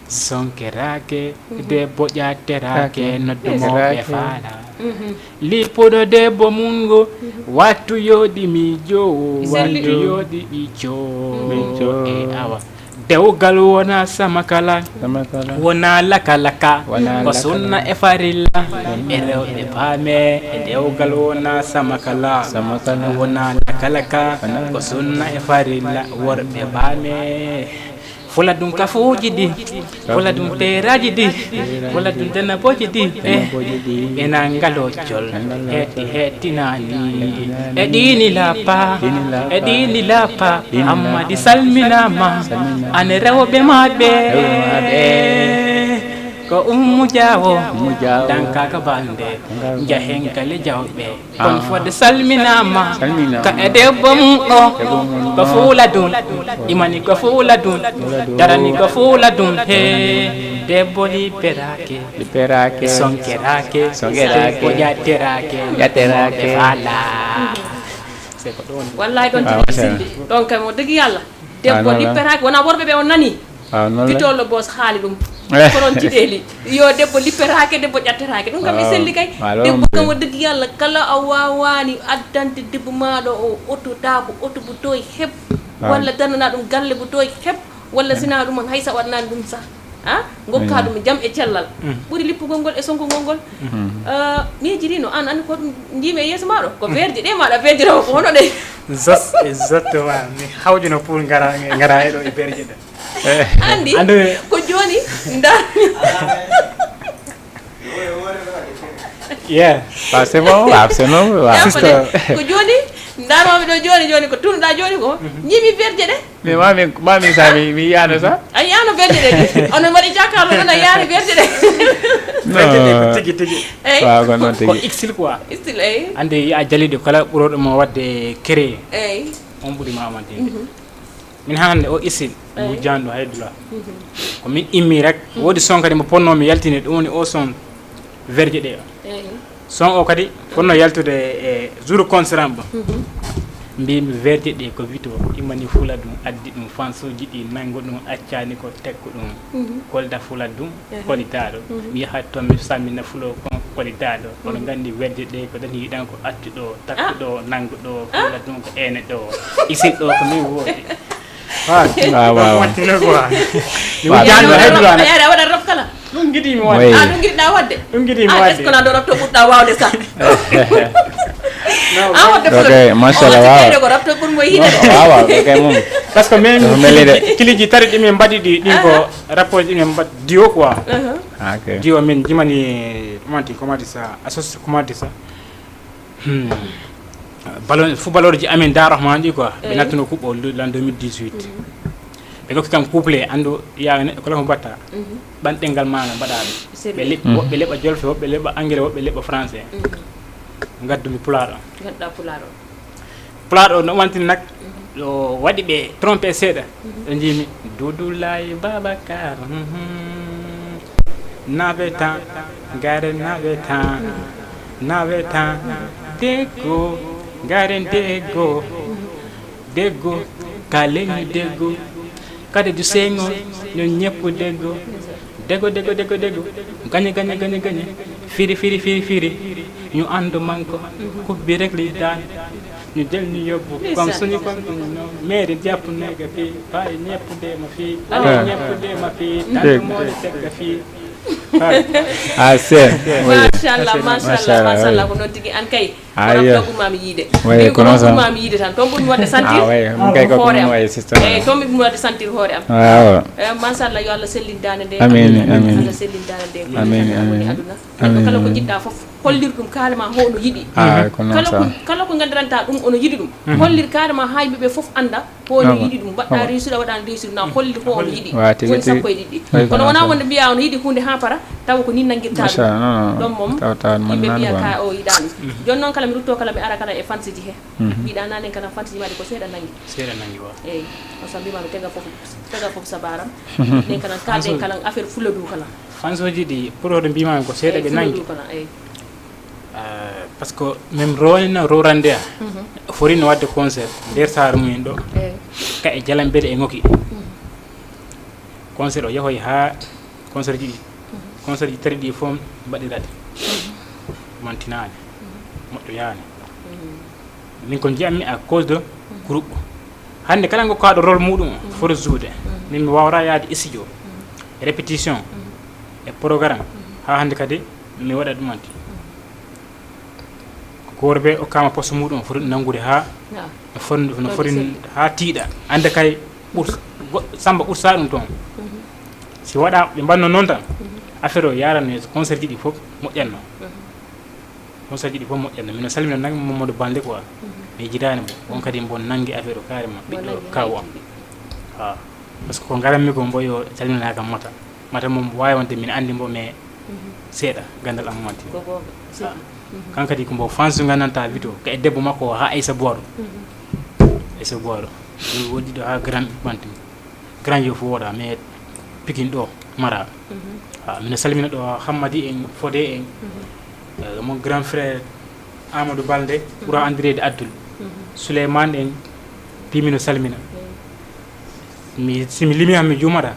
sonkerake debbo ƴatterake noddumoɓe faala lippuɗo debbo mungo wattu yoɗi mijo wattu yoɗi ɓico e awa dewgal wona samakala wona lakalaka ko sunna e farilla e rewɓe paame e dewgal wona samakala wona lakalaka ko sunna e farilla worɓe paame fula ɗum kafuji ɗi fula ɗum teraji ɗi fula ɗum danaboji ɗi ena ngalocol hettinani e ɗini lappa amma ɗi salminama ane rewɓe maɓɓe ko ummu jawo dankaka bande jahen kale jawɓe kon fodde salminama ka e debbo mum o ko fuula dum imani ko fuula dum darani ko fuula dum he debbo lippirake sonkerake debbo ƴatterake fala c'est ko ɗon wallahi ɗon tigi sindi ɗon kam o digi yalla debbo lippirake wona worɓe ɓe on nani pitollo boss haali ɗum koron jiɗeli yo debbo lippirake debbo ƴatterake ɗum kam mi selli kay debbo kam o digi yalla kala a wawani addante debbo maɗo o ottotako oto bo toye heɓ walla dannana ɗum galle bo toye heɓ walla sina ɗum haysa waɗnani ɗum sah gokka ɗum jam e cellal ɓuuri lippugol ngol e sonkogol ngol miijirino an ko ɗum jimi e yeeso maɗo ko verje ɗe maɗa verjirama ko hono ɗe exactement mi hawjino pour gara e ɗo e berje ɗe andi ko joni darmi c'est bon sister ko joni darmami ɗo joni ko tunɗa joni ko jimi verje ɗe mais mami sa mi yano sa a yano verje ɗe onon mbaɗi jakarlo ɗon a yaani verje ɗe tigi waaw ko noon ko tigi exil quoi style eyi ande a jaliɗo kala ɓuroɗomo wadde créé eyi on ɓuurima amantinde min hande o isil mo janɗo haydula ko min immi rek woodi son kadi mo ponnomi yaltine ɗum woni o son verje ɗe eyi son o kadi fonno yaltude e jour concert ba mbimi verje ɗe ko wito immani fula ɗum addi ɗum fansuji ɗi nanggo ɗum accani ko tekko ɗum kolda fula ɗum kolitaɗo mi yahat toon mi sammina fulo kon kolitaɗo ono gandi verje ɗe ko dani yiɗan ko accuɗo takkuɗo nanggo ɗo fula ɗum ko ene ɗo isil ɗo ko min woodi wattino quoi janɗo haydulana yaade a waɗat rob kala ɗum giɗimi wadde ɗum giɗɗa wadde ɗum giɗimi est wadde ce que na ɗo rabto ɓurɗa wawde sa wadde ok machallah ko rabto ɓurmo yiide waaw kay mum par ce que même melide kiliji tari ɗimin mbaɗi ɗin ko rapport ɗimin mbaɗ dio quoi ok dio min jimani ɗumanti comment dit ça associe comment dit ça ballon footballeur ji amin darahman ɗi quoi ɓe nattuno kuɓɓo l'an 2018 ɓe gokki kam couplé andu yawa neɗɗo kala ko mbatta ɓanɗengal maga mbaɗa ɗum woɓɓe leɓa jolfe woɓɓe leɓa anglais woɓɓe leɓa français gaddumi pulaar o gadda pulaar o pulaar o no wantini nak ɗo waɗi ɓe trompé seeɗa ɓe jimi Doudulay Babacar navetan garen navetan dego garen dego kaleni dego kade du sengo ñun ñepp dego gagné firi ñu andu manko kubbi rek li daan ñu del ñu yobbu comme suñu ko mairie japp nega fi bay ñepp de ma fi ñepp de ma fi tan mo tek fi ah c'est machallah ko non tigi an kay ko mami yide ko non mami yide tan to bun wadde sentir mo kay ko ko way system to mi bun wadde sentir hore am machallah yo Allah sellindane de amin Allah sellindane de amin aduna kala ko jidda fof hollir dum kalema hono yidi kala ko gandiranta dum ono yidi dum hollir kalema haybe be fof anda hono yidi dum badda réussir wadan réussir na hollir ko ono yidi won sappo e diddi kono wona wonde biya ono yidi hunde ha para taw ko ni nangirta dum mom taw man nan ka o yidani jon non kala mi rutto kala mi ara kala e fansiji he bida nanen kala fansiji madi ko seeda nangi wa o sambi ma tega fof sabaram den kala kalden kala affaire fuladu kala fansoji di pour de bima ko seeda be nangi parce que même rowna rorande forino wadde concert der sar mumen do ka e jalambede e ngoki concert o yahoy ha concert ji tari di fom badirade mantinane moddo yaane min kon jammi à cause de groupe hande kala ngo kaado rôle mudum for joude min mi wawra yaade studio répétition e programme ha hande kadi mi wada dum anti gorbe o kama poste mudum for nangude ha no forin ha tiida ande kay samba ursa dum ton si wada be banno non tan affaire o yarane concert ji di fop moƴƴanno concert ji di fop moƴƴanno min salmina nang Mamadou Bande quoi mi jidani bo on kadi bon nangi affaire o carrément biddo kawo ha parce que ko ngarammi ko mboyo salmina kam mata mom wawi wonde min andi mbo me seeda gandal am manti kankadi ko mbo fansu gananta video ka e debbo makko ha Aïssa Boiro wodi do ha grand banti grand yo fu woda mais Pikine do mara min salmina do Hammadi en Fodé en mon grand frère Amadou Balde pour André de Abdul Souleymane en pimino salmina mi simi limi am jumada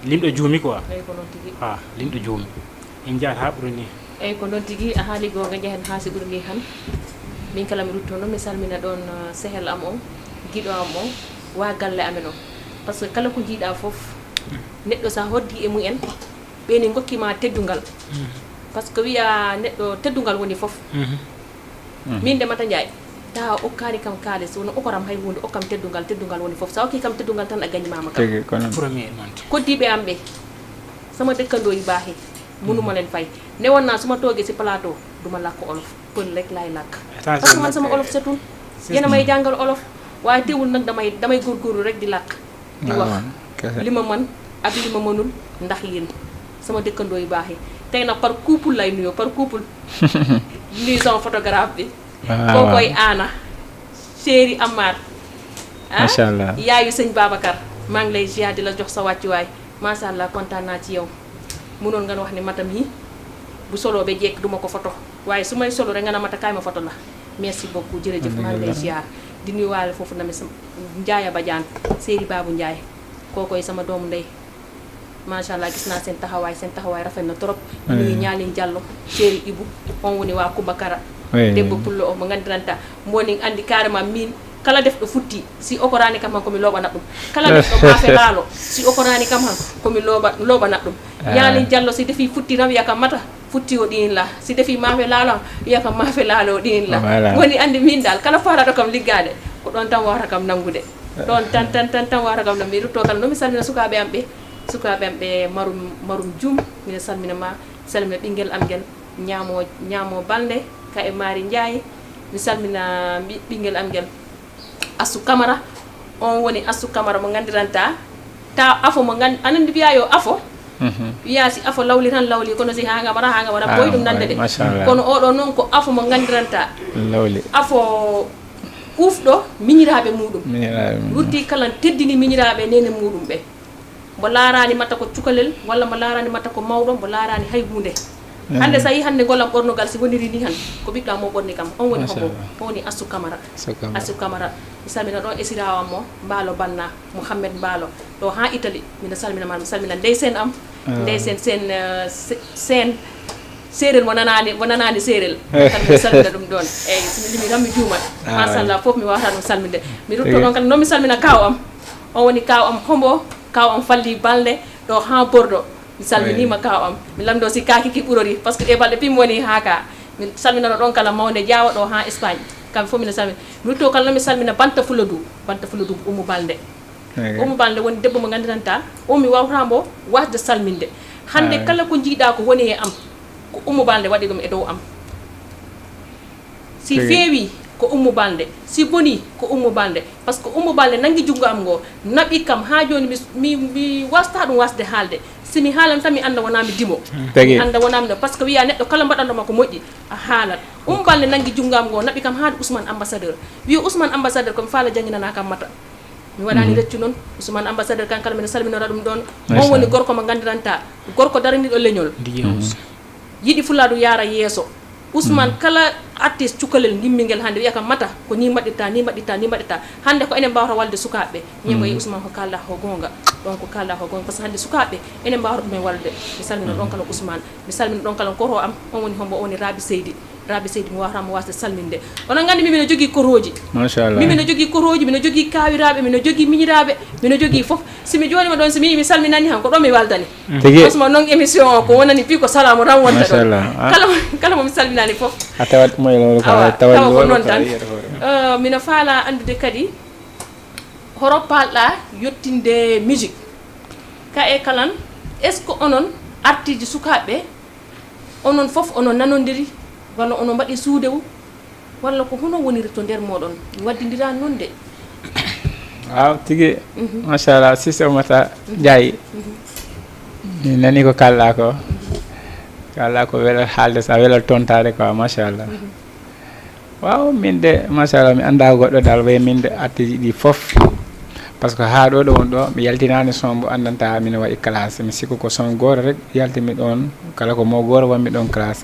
limdo jumi quoi limdo jumi en jaat ha burni ko non tigi a haali gonga jehen ha siguru ni han min kala mi rutto non mi salmina don sehel am on gido am on wa galle amen on parce que kala ko jida fof neddo sa hoddi e mu en be ni gokkima teddungal parce que wiya neddo teddungal woni fof min de mata njaay ta okkani kam kale so no okoram hay hunde okkam teddungal woni fof sa okki kam teddungal tan a gagne mama kam premier monte koddibe ambe sama dekkando yi baaxi munuma len fay ne wonna suma toge ci plateau duma lakko olof peul rek lay lak parce que man sama olof setun yena may jangal olof waye teewul nak damay gorgoru rek di lak di wax lima man ak lima manul ndax yeen sama dekkando yi baaxi tay na par couple lay nuyo par couple ni sama photographe bi kokoy ana chéri Amar machallah yaayu seigne Babacar mang lay ziar di la jox sa waccu way machallah kontaan na ci yow munon nga wax ni matam yi bu solo be jek duma ko photo waye sumay solo rek nga na mata kay ma photo la merci beaucoup jërëjëf mang lay ziar di nuyu walé fofu na mi Ndiaye Badiane Seri Babou Ndiaye kokoy sama doomu ndey machallah gis na sen taxaway rafet na trop nuyu ñaalin Diallo Seri Ibou on woni wa Koubakara debbo pullo o mo gandiranta moni andi carrément min kala def do futti si okorani kam ko mi loba nadum kala def do mafe lalo si okorani kam ko mi loba nadum ñaalin Diallo si defi futti ram yakam mata futti o din la si defi mafe lalo yakam mafe lalo din la woni andi min dal kala fara do kam liggade ko don tan wara kam nangude don tan wara kam mi rutto kala no mi salmina sukabe ambe marum jum mi salmina ma salmina bingel am gel nyamo balde ka e mari Ndiaye mi salmina bingel am gel Asu Camara on woni Asu Camara mo gandiranta ta afo mo gand anandi biya yo afo wiya si afo lawli tan lawli kono si hanga mara boy dum nande de kono o do non ko afo mo gandiranta lawli afo ufɗo miñiraɓe muɗum rutti kala teddini miñiraɓe nene muɗum ɓe mbo laarani matta ko cukalel walla mbo laarani matta ko mawɗo mbo laarani hay hunde hande sa yi hande gollam ɓornogal si woniri ni han ko ɓiɗɗa mo ɓorni kam on woni homo on woni Assou Camara mi salmina ɗon e sirawam mo Mbaalo Banna Mouhammed Mbaalo ɗo ha Italie mina salminama mi salmina ndeysen am ndeysen sen serel mo nanani serel tan mi salmina ɗum ɗon eyyi somi limi tan mi juumat machallah foof mi wawata ɗum salminde mi rutto ɗon kadi noon mi salmina kaw am on woni kaw am hombo kaw am Falli Balde ɗo ha Bordeaux mi salminima kaw am mi lamdo si kakiki ɓurori par ce que ɗe balɗe pim woni ha ka mi salminano ɗon kala mawde Diawa ɗo ha Espagne kamɓe fof mina salmina mi rutto kala noon mi salmina Banta Fuladu Umu Balde Umu Balde woni debbo mo gandiranta on mi wawtamo wasde salminde hande kala ko jiiɗa ko woni e am ko Umu Balde waɗi ɗum e dow am si feewi ko Umu Balde si boni ko Umu Balde par ce que Umu Balde nangi jungo am ngo naɓi kam ha joni mi wasta ɗum wasde haalde simi haalan tan mi anda wonami dimo mi anda wonami no par ce que wiya neɗɗo kala mbaɗanɗoma ko moƴƴi a haalat Umu Balde nangi jungo am ngo naɓi kam haade Ousmane ambassadeur wi Ousmane ambassadeur komi faala jangginana kam mata mi waɗani reccu noon Ousmane ambassadeur kankala mine salminora ɗum ɗon on woni gorko mo gandiranta gorko daraniɗo leñol yiɗi fuladu yaara yeeso Ousmane kala artiste cukalel gimmingel hande wiya kam mata ko ni mbaɗirta hande ko enen mbawata walde sukaɓe ñemo yi Ousmane ko kalda ko gonga donc ko kalda ko gonga par ce que hande sukaɓe enen mbawata ɗumen walde mi salmina ɗon kala Ousmane mi salmina ɗon kala koro am on woni hombo woni Rabi Seydi mi wawatamo wasde salminde onon gandi mimino jogui koroji machallah mimino jogui koroji mino jogui kawiraɓe mino jogui miñiraɓe mino jogui foof simi jonima ɗon somi mi salminani han ko ɗon mi waldani osma noon émission o ko wonani pi ko salamu tan wonta ɗon kala momi salminani foof a tawat moylolo tawa ko noon tan mino faala andude kadi horo palɗa yettinde musique ka e kalan est ce que onon artiji sukaɓe onon foof onon nanodiri walla onon mbaɗi suudewu walla ko hono woniri to nder moɗon waddidira noon de waaw tigi machallah systéme mata Ndiaye mi nani ko kalɗa ko welal haalde sa welal tontade quoi machallah waaw min de machallah mi anda goɗɗo dal way min de artiji ɗi foof par ce que ha ɗo won ɗo mi yaltinani son mbo andanta min waɗi classe mi sikku ko son goto rek yaltimi ɗon kala ko mo goto wonmi ɗon classe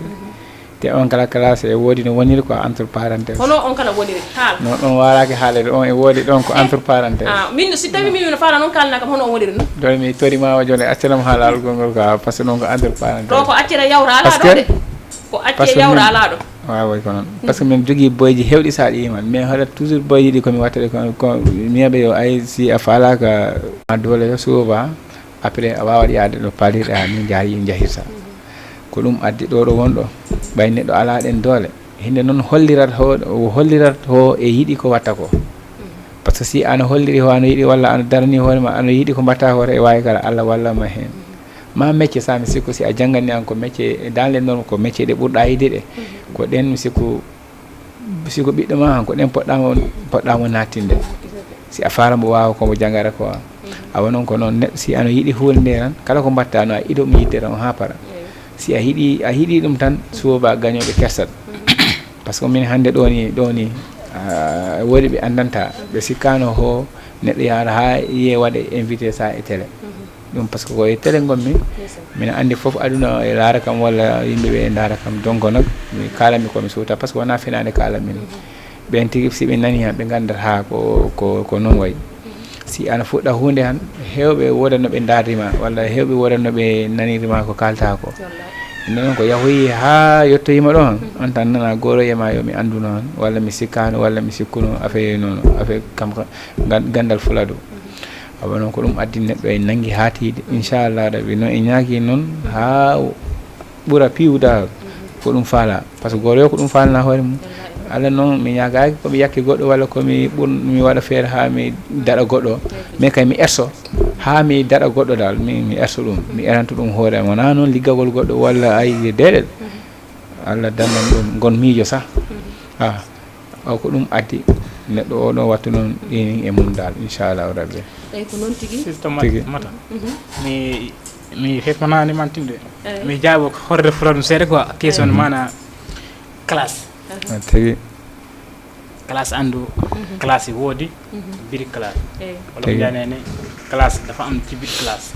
te on kala classe e woodi no woniri ko entre parenthèse hono on kala woniri haal non ɗon waraki haalede on e woodi ɗon ko entre parenthèse min si tawi min no faala noon kalna kam hono on woniri non don mi torima joni accanam haalal gongol ko par ce que non ko entre parenthèse ɗo ko accere yawra ala ɗo de ko acce yawra ala ɗo wawa ko noon par ce que min jogui boyji hewɗi sa ɗiman mais haɗat toujours boyji ɗi komi wattade ko miyaɓe yo ay si a faalaka a doole yo souvent après a wawat yaade ɗo paalirɗe ha min jahirta ko ɗum addi ɗo wonɗo ɓay neɗɗo ala ɗen doole hinde noon hollirat ho e yiiɗi ko watta ko par ce que si ana holliri ho ano yiiɗi walla ano darani hoorema ano yiiɗi ko mbatta hoore e wawi kala Allah wallama hen ma métier sa mi sikku si a janggani an ko métier dans les normes ko métier ɗe ɓurɗa yiide ɗe ko ɗen mi sikku ɓiɗɗo ma han ko ɗen poɗɗamo nattinde si a farambo wawa komo janggara ko a wonon ko noon neɗɗo si ano yiiɗi hunde nde tan kala ko mbatta no a iɗomo yidde tan ha para si a hiiɗi ɗum tan suwoba gañoɓe kersat par ce que min hannde ɗoni woodi ɓe andanta ɓe sikkano ho neɗɗo yahata ha yiye waɗe invité sa e télé ɗum par ce que koye télé gonmi min andi foof aduna e laara kam walla yimɓeɓe e daara kam donc nag mi kalami komi suuta par ce que wona finade kalamin ɓen tigui si ɓe nani han ɓe gandata ha ko noon wayi si ana fuɗɗa hunde han hewɓe wodanno ɓe darrima walla hewɓe wodanno ɓe nanirima ko kalta ko noon ko yahoyi ha yettoyima ɗo han on tan nana goroyema yo mi anduno han walla mi sikkano walla mi sikkuno affaire noon affaire kam gandal fuladu awa noon ko ɗum addi neɗɗo e nangui haatide inchallah rabi noon e ñaagui noon ha ɓuura piwdal ko ɗum faala par ce que goto yo ko ɗum falna hoore mum Allah noon mi ñagaki komi yakke goɗɗo walla komi mi waɗa feere ha mi daɗa goɗɗo mais kay mi erso ha mi daɗa goɗɗo dal mi erso ɗum mi eranto ɗum hoore am wona noon liggagol goɗɗo walla ay deɗel Allah dandan ɗum gon miijo sah o ko ɗum addi neɗɗo oɗo wattu noon ɗinin e mum dal inchallahu rabbi eyyi ko noon tigui mata mi hetmanani mantinde mi jaabo horde fula ɗum seeɗa quoi question mana classe tigi classe andu classe woodi biri classe wala janene classe dafa am ci bit classe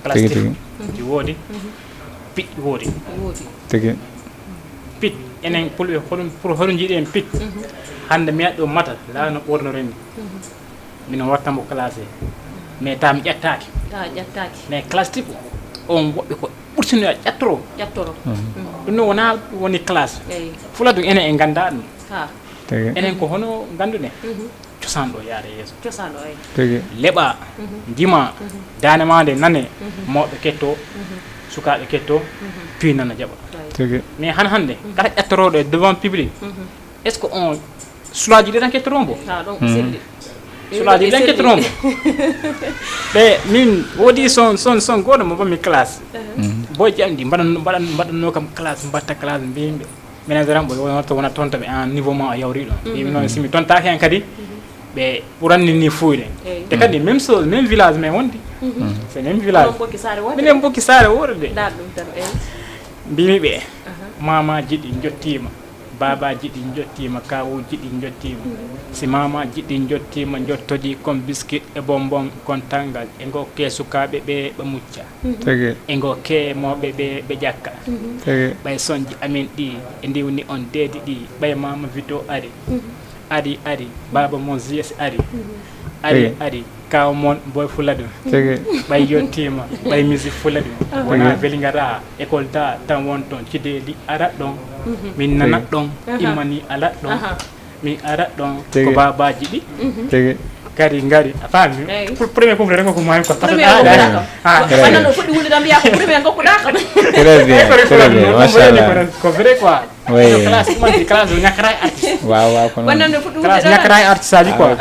classe ci woodi pit woodi tege pit enen pulbe pour hono jidi en pit hande mi addo mata la no borno ren min wartamo classe mais tam ƴettaki mais classe tipo on wobbe ko ɓurtino ƴettoro ɗum no wona woni classe fula ɗum enen en ganda ɗum enen ko hono ganduɗen cosaan ɗo yaade yeeso leɓa ndima dane ma nde nane mawɓe ketto sukaɓe ketto puis nana jaɓa mais hande kata ƴettoroɗo e devant public est ce que on sulaji ɗi tan kettorombo sulaji ɗen kettorombo ɓe min woodi son goɗo mo bammi classe boy jamdi mbaɗanno kam classe mbatta classe mbiyimɓe minen garan ɓoy wonata wona tonta ɓe en niveau ma a yawri ɗon mbimi noon simi tontaki hen kadi ɓe ɓuranni ni fuyde te kadi même chose même village men wondi c'est même village minen bokki saare wurde mbimi ɓe mama jiɗi jottima baba jiɗi jottima kawuji ɗi jottima si mama jiɗi jottima jottoji comme biscuit e bonbon kon tangal e gokke sukaɓe ɓe mucca e gokke moɓe ɓe ƴakka ɓay sonji amin ɗi e ndiwni on deedi ɗi ɓay mama vito ari baba mon gs ari kaw mon boy fuladum ɓay yottima ɓay musique fuladum wona weli gara école ta tan won ton cideeli arat ɗon min nanat ɗon immani alat ɗon min arat ɗon ko babaji ɗi kadi ngari a faami premier coup rengo ko moyen ko parce que wannan fudi wuli dam biya ko premier ngokku daka très bien machallah ko vrai quoi classe man classe ñakray artiste waaw ko non wannan fudi wuli classe ñakray artiste saji quoi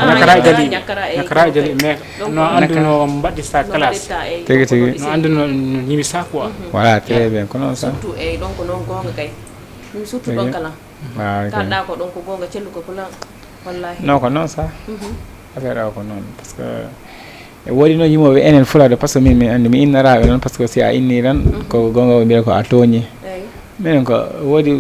ñakray dali mais no anduno mbaddi sa classe tege no anduno ñimi sa quoi voilà très bien ko non ça surtout e donc non gonga kay surtout donc kala waaw ka da ko donc gonga cellu ko kula wallahi non ko non ça affaire o ko noon par ce que woodi noon yimoɓe enen fulade par ce que min andi mi innaraɓe noon par ce que si a inni tan ko gonga mbiyata ko a tooñi minen ko woodi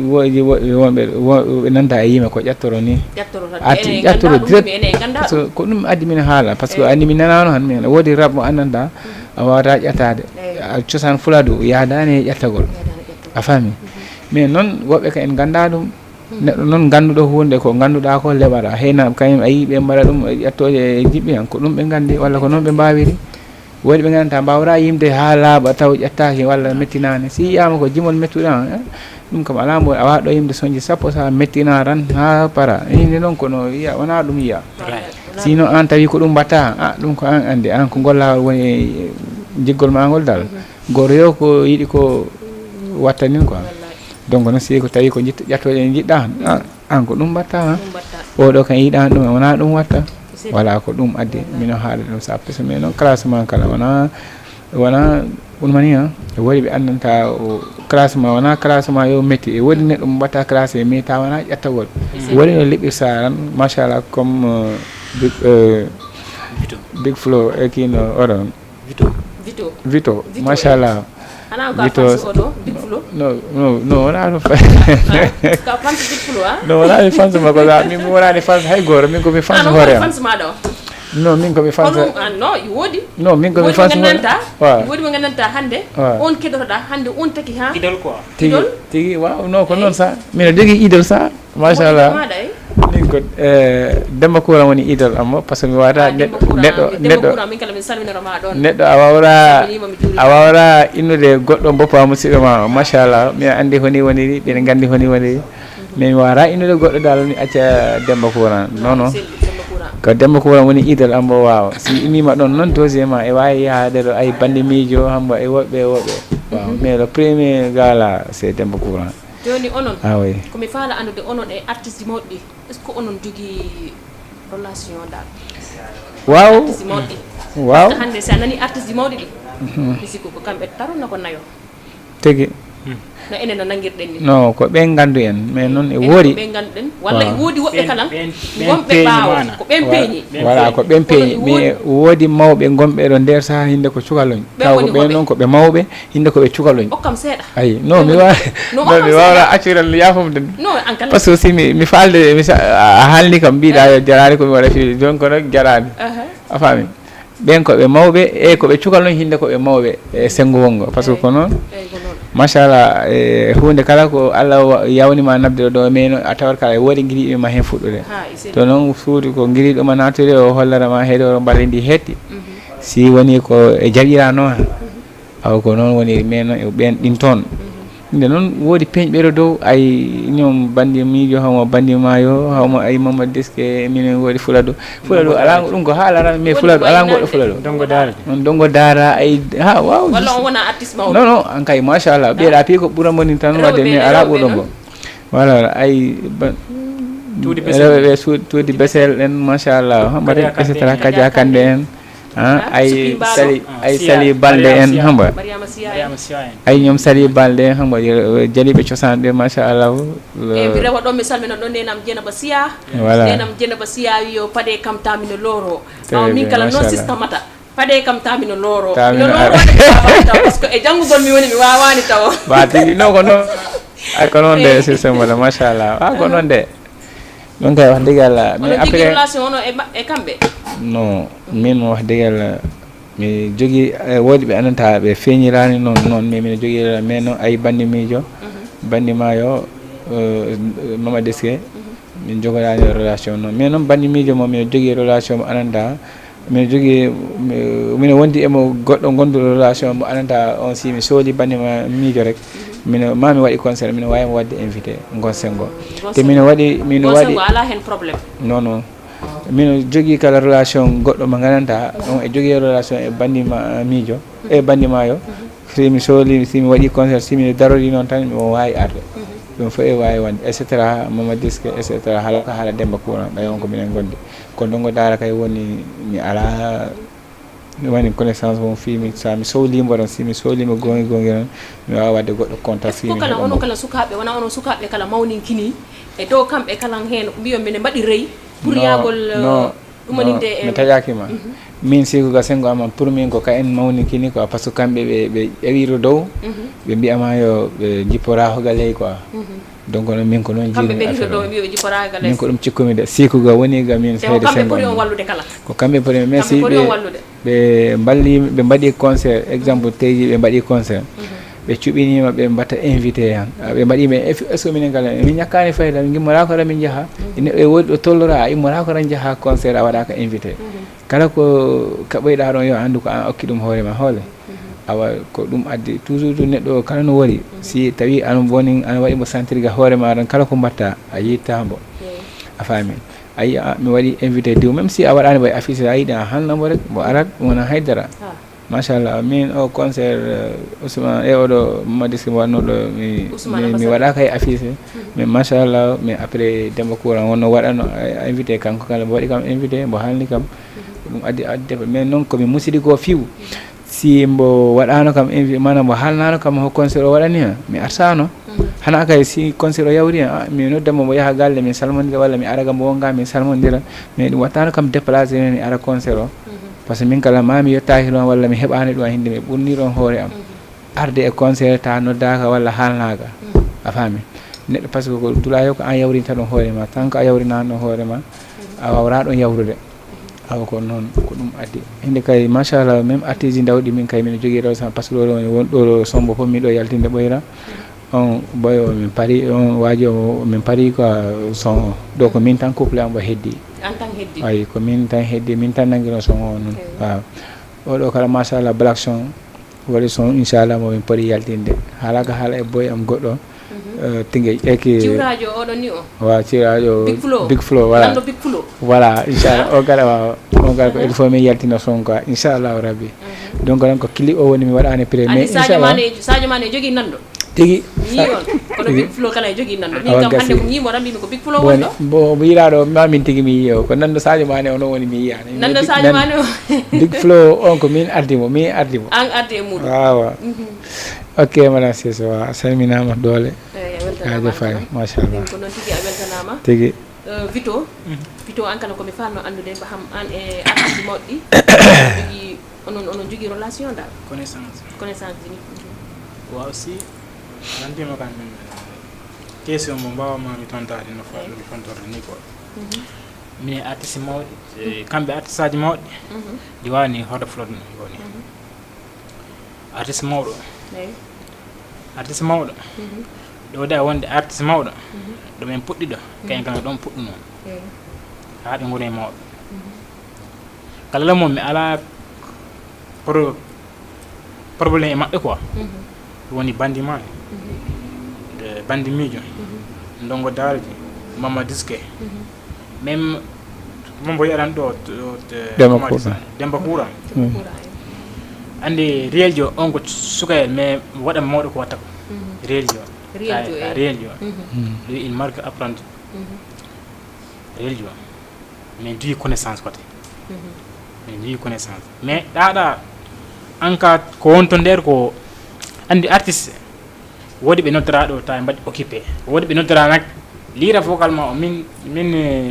wonɓe nanta e yime ko ƴettoro ni ƴettoro direct par ce que ko ɗum addi min haala par ce que andi min nanano han min woodi rab mo annanta a wawata ƴettade cosan fuladu yadani e ƴettagol a faami mais noon woɓɓe ka en ganda ɗum neɗɗo noon ganduɗo hunde ko ganduɗa ko leɓata heyna kañum a yii ɓe mbaɗa ɗum ƴettoje jiɓɓi han ko ɗum ɓe gandi walla ko noon ɓe mbawiri woodi ɓe gandanta mbawra yimde ha laaɓa taw ƴettaki walla mettinani si yiyama ko jimol mettuɗa ɗum kam ala mbo a wawa ɗo yimde soñji sappo sa mettina tan ha para inde noon kono yiya wona ɗum yiya sinon an tawi ko ɗum mbatta ɗum ko an andi an ko gollawol woni jiggol ma ngol dal goto yo ko yiiɗi ko wattanin quoi donc noon si ko tawi ko ƴettoɗe jiɗɗa an ko ɗum mbatta oɗo kan yiɗani ɗum wona ɗum watta voilà ko ɗum addi mino haala ɗum sa parce que mais noon classement kala wona ɗumani woodi ɓe andanta classement wona classement yo métti e woodi neɗɗo mo mbatta classé mais ta wona ƴettagol woodi no liɓirsa tan machallah comme big flow e kino oɗon vito machallah Vito no wona ɗum ka fans big flow no wona mi fans ma ko min wonani fans hay goto min komi fans hoore am non min komi fans non woodi non min komi fans woodi mo gandanta hande on kedotoɗa hande on taki ha idol quoi tigi waaw non ko noon sa mino jogui idol sa machallah min ko Demba Koura woni idol ammo par ce que mi wawata neɗɗo a wawra innude goɗɗo boppa musidɗo ma machallah mi andi honi woniri ɓeɗe gandi honi woniri mais mi wawata innude goɗɗo dal mi acca Demba Koura non non ko Demba Koura woni idol ammo wawa si immima ɗon noon deuxiémement e wawi yahade ɗo ay bande miijo hamba e woɓɓe waaw mais le premier gala c'est Demba Koura joni onon oui komi faala andude onon e artiste mawɗi est ce que onon jogui relation dal waaw artiste mawɗi waaw hande sa nani artiste mawɗi ɗi misiko ko kamɓe taronna ko nayo tigi no enen no nangirɗen ni non ko ɓen gandu en mais noon e woodi ɓe ganduɗen walla e woodi woɓɓe kala gomɓe ɓaawo ko ɓen peeñi voilà ko ɓen peeñi mais woodi mawɓe gonɓe ɗo nder saha hinde ko cukaloñ taw ko ɓen noon ko ɓe mawɓe hinde ko ɓe cukaloñ okkam seeɗa ayi non mi wawra accural yafumde par ce que si mi falde a haalni kam mbiɗa yo jarani komi waɗa fi donc nak jarani a faami ɓen ko ɓe mawɓe e ko ɓe cukaloñ hinde ko ɓe mawɓe e sengo wongo par ce que ko noon machallah hunde kala ko Allah yawnima nabde ɗo mais a tawat kala woodi guiriɓe ma hen fuɗɗude to noon suudi ko guiriɗo ma nattude o hollarama heeɗo mballendi hetti si woni ko e jaɓira noon aw ko noon woni mais noon e ɓen ɗin toon nde noon woodi peñɓeɗo dow ay ñoom bandi miijo hawma bandi maayo hawma ay Mamadou Deske minen woodi Fuladu ala ɗum ko haalata mais Fuladu ala goɗɗo Fuladu on dongo daara ay ha waw walla on wona artiste mawɗo non an kay machallah ɓeeɗa pi ko ɓuura moni tan wadde mais ala ɓuurɗo ngo voilà ay rewɓe tuudi besel en machallah hambade et cetera kadia kande en ay sali balde en hamba ay ñoom sali balde hamba jaliɓe cosaan ɗe machallah e mi rewa ɗon mi salmina ɗon nenam Dieynaba Siya nenam Dieynaba Siya wiyo paɗe kam tamino looro min kala noon systémata paɗe kam tamino looro mino looro par ce que e janngugol mi woni mi wawani taw ba tigi non ko noon ay ko noon de systéme wala machallah ko noon de ɗon kay wax dëgg yàlla mais après relation ono e kamɓe non min wax dëgg yàlla mi jogui woodi ɓe andanta ɓe feeñirani noon mais mino jogui mais noon ay bandi miijo bandi maayo Mamadou Deske min jogorani relation noon mais noon bandi miijo mo mino jogui relation mo andanta mino jogui mino wondi emo goɗɗo gonduɗo relation mo andanta on si mi sohli bandi ma miijo rek mino mami waɗi concert mino wawimo wadde invité gonsengo te mino waɗi ala hen probléme non mino jogui kala relation goɗɗo mo gandanta on e jogui relation e bandi ma miijo e bandi mayo simi sohli simi waɗi concert simi darori noon tan mi wawi arde ɗum fof e wawi wonde et cetera Mamadou Deske et cetera haala Demba Koura ɓay on ko minen gondi ko dongo daara kay woni mi ala wani connaissance mo fimi sa mi sohlimo ɗon simi sohlimo gongi noon mi wawa wadde goɗɗo contact fimi kala ono kala sukaɓe wona ono sukaɓe kala mawninkini e dow kamɓe kala hen mbiyon mine mbaɗi rey pour yagol ɗumaninde mi taƴakima min sikuga sengo aman pour min ko ka en mawnikini quoi par ce que kamɓe ɓe ƴewiro dow ɓe mbiyama yo ɓe jipporahoga ley quoi donc noon min ko noon jimin ko ɗum cikkumi de sikuga woni ga min seede sengo ko kamɓe pori merci ɓe mbaɗi concert exemple teyji ɓe mbaɗi concert ɓe cuɓinima ɓe mbatta invité han ɓe mbaɗima est ce que minen kala min ñakkani fayda min gimmora ko ramin jaaha e woodi ɗo tollora a immora ko ran jaaha concert a waɗaka invité kala ko kaɓoyɗa ɗon yo andu ko an okki ɗum hoorema hoole awa ko ɗum addi toujours neɗɗo kala no wari si tawi an woni an waɗimo sentirga hoore maɗon kala ko mbatta a yittambo a faami ayi mi waɗi invité diw même si a waɗani way affiché a yiɗi a halnamo rek mo arat wona haydara machallah min o concert Ousmane e oɗo Mamadou Deske mo wannoɗo mi waɗaka e affiché mais machallah mais après Demba Koura wonno waɗano invité kanko kala mo waɗi kam invité mo haalni kam ɗum addi mais noon komi musidi ko fiw si mbo waɗano kam invité mana mbo haalnano kam ho concert o waɗani ha mi artano hana kay si concert o yawri hen mi noddamo mo yaha galle min salmodira walla mi araga mo wonga min salmodira mais ɗum wattano kam déplacé mi ara concert o par ce que min kala mami yettaki ɗon walla mi heɓani ɗum hinde mi ɓurni ɗon hoore am arde e concert ta noddaka walla haalnaga a faami neɗɗo par ce que ko dulayo ko an yawrinta ɗon hoorema tant que a yawrinani ɗon hoorema a wawra ɗon yawrude awa ko noon ko ɗum addi hinde kay machallah même artiste dawɗi min kay min jogui ɗo par ce que ɗo won ɗo sombo fof min ɗo yaltinde ɓoyra on boyo min paari on waaji o min paari quoi son o ɗo ko min tan couple am o heddi ay ko min tan heddi min tan nanguino son o noon waaw oɗo kala machallah black son waɗi son inchallah momin paari yaltinde haalaka haala e boy am goɗɗo Tigueye eki ciwrajo oɗon ni o waaw ciwrajo big flow voilà big flow voilà inchallah o gara waaw o gara ko il faut min yaltina son quoi inchallahu rabbi donc noon ko clip o woni mi waɗani pré mais inchallah Sadio Mané jogui nanɗo tigi ni on kono big flow kala jogui nanɗo ni kam hande ko ñimo tan mbimi ko big flow wonɗo bo yiiraɗo mamin tigi mi yiyo ko nanɗo Sadio Mané o noon woni mi yiyani nanɗo Sadio Mané o big flow on ko min ardimo an ardi e muɗum waawa ok madame Cissé wa salminama doole weltanama fay machallah ko non tigi a weltanama tigi Vito an kala komi falno andude ba xam an e artiste moddi jogi onon jogi relation dal connaissance ni wa aussi andima kan question mo mbawama mi tontade no fa mi tontorde ni ko mi artiste mawɗi kamɓe artiste aji mawɗi ɗi wawani hoto flotno woni artiste mawɗo artiste mawɗo ɗo da wonde artiste mawɗo ɗo men puɗɗi ɗo kayen kala ɗon puɗɗuno ha ɗe goni mawɗo kala lammo mi ala probléme e maɓɓe quoi woni bandima de bandi miijo ndongo daaraji mama diske même mombo yaran ɗo demba kuura andi réel jo on ko sukayel mais waɗa mawɗo ko watta ko réel jo lui il marque apprendre réel jo mais duyi connaissance côté mais duyi connaissance mais ɗaɗa en cas ko wonto nder ko andi artiste wodi ɓe noddora ɗo ta mbaɗi occupé wodi ɓe noddora nak lira vocal ma o min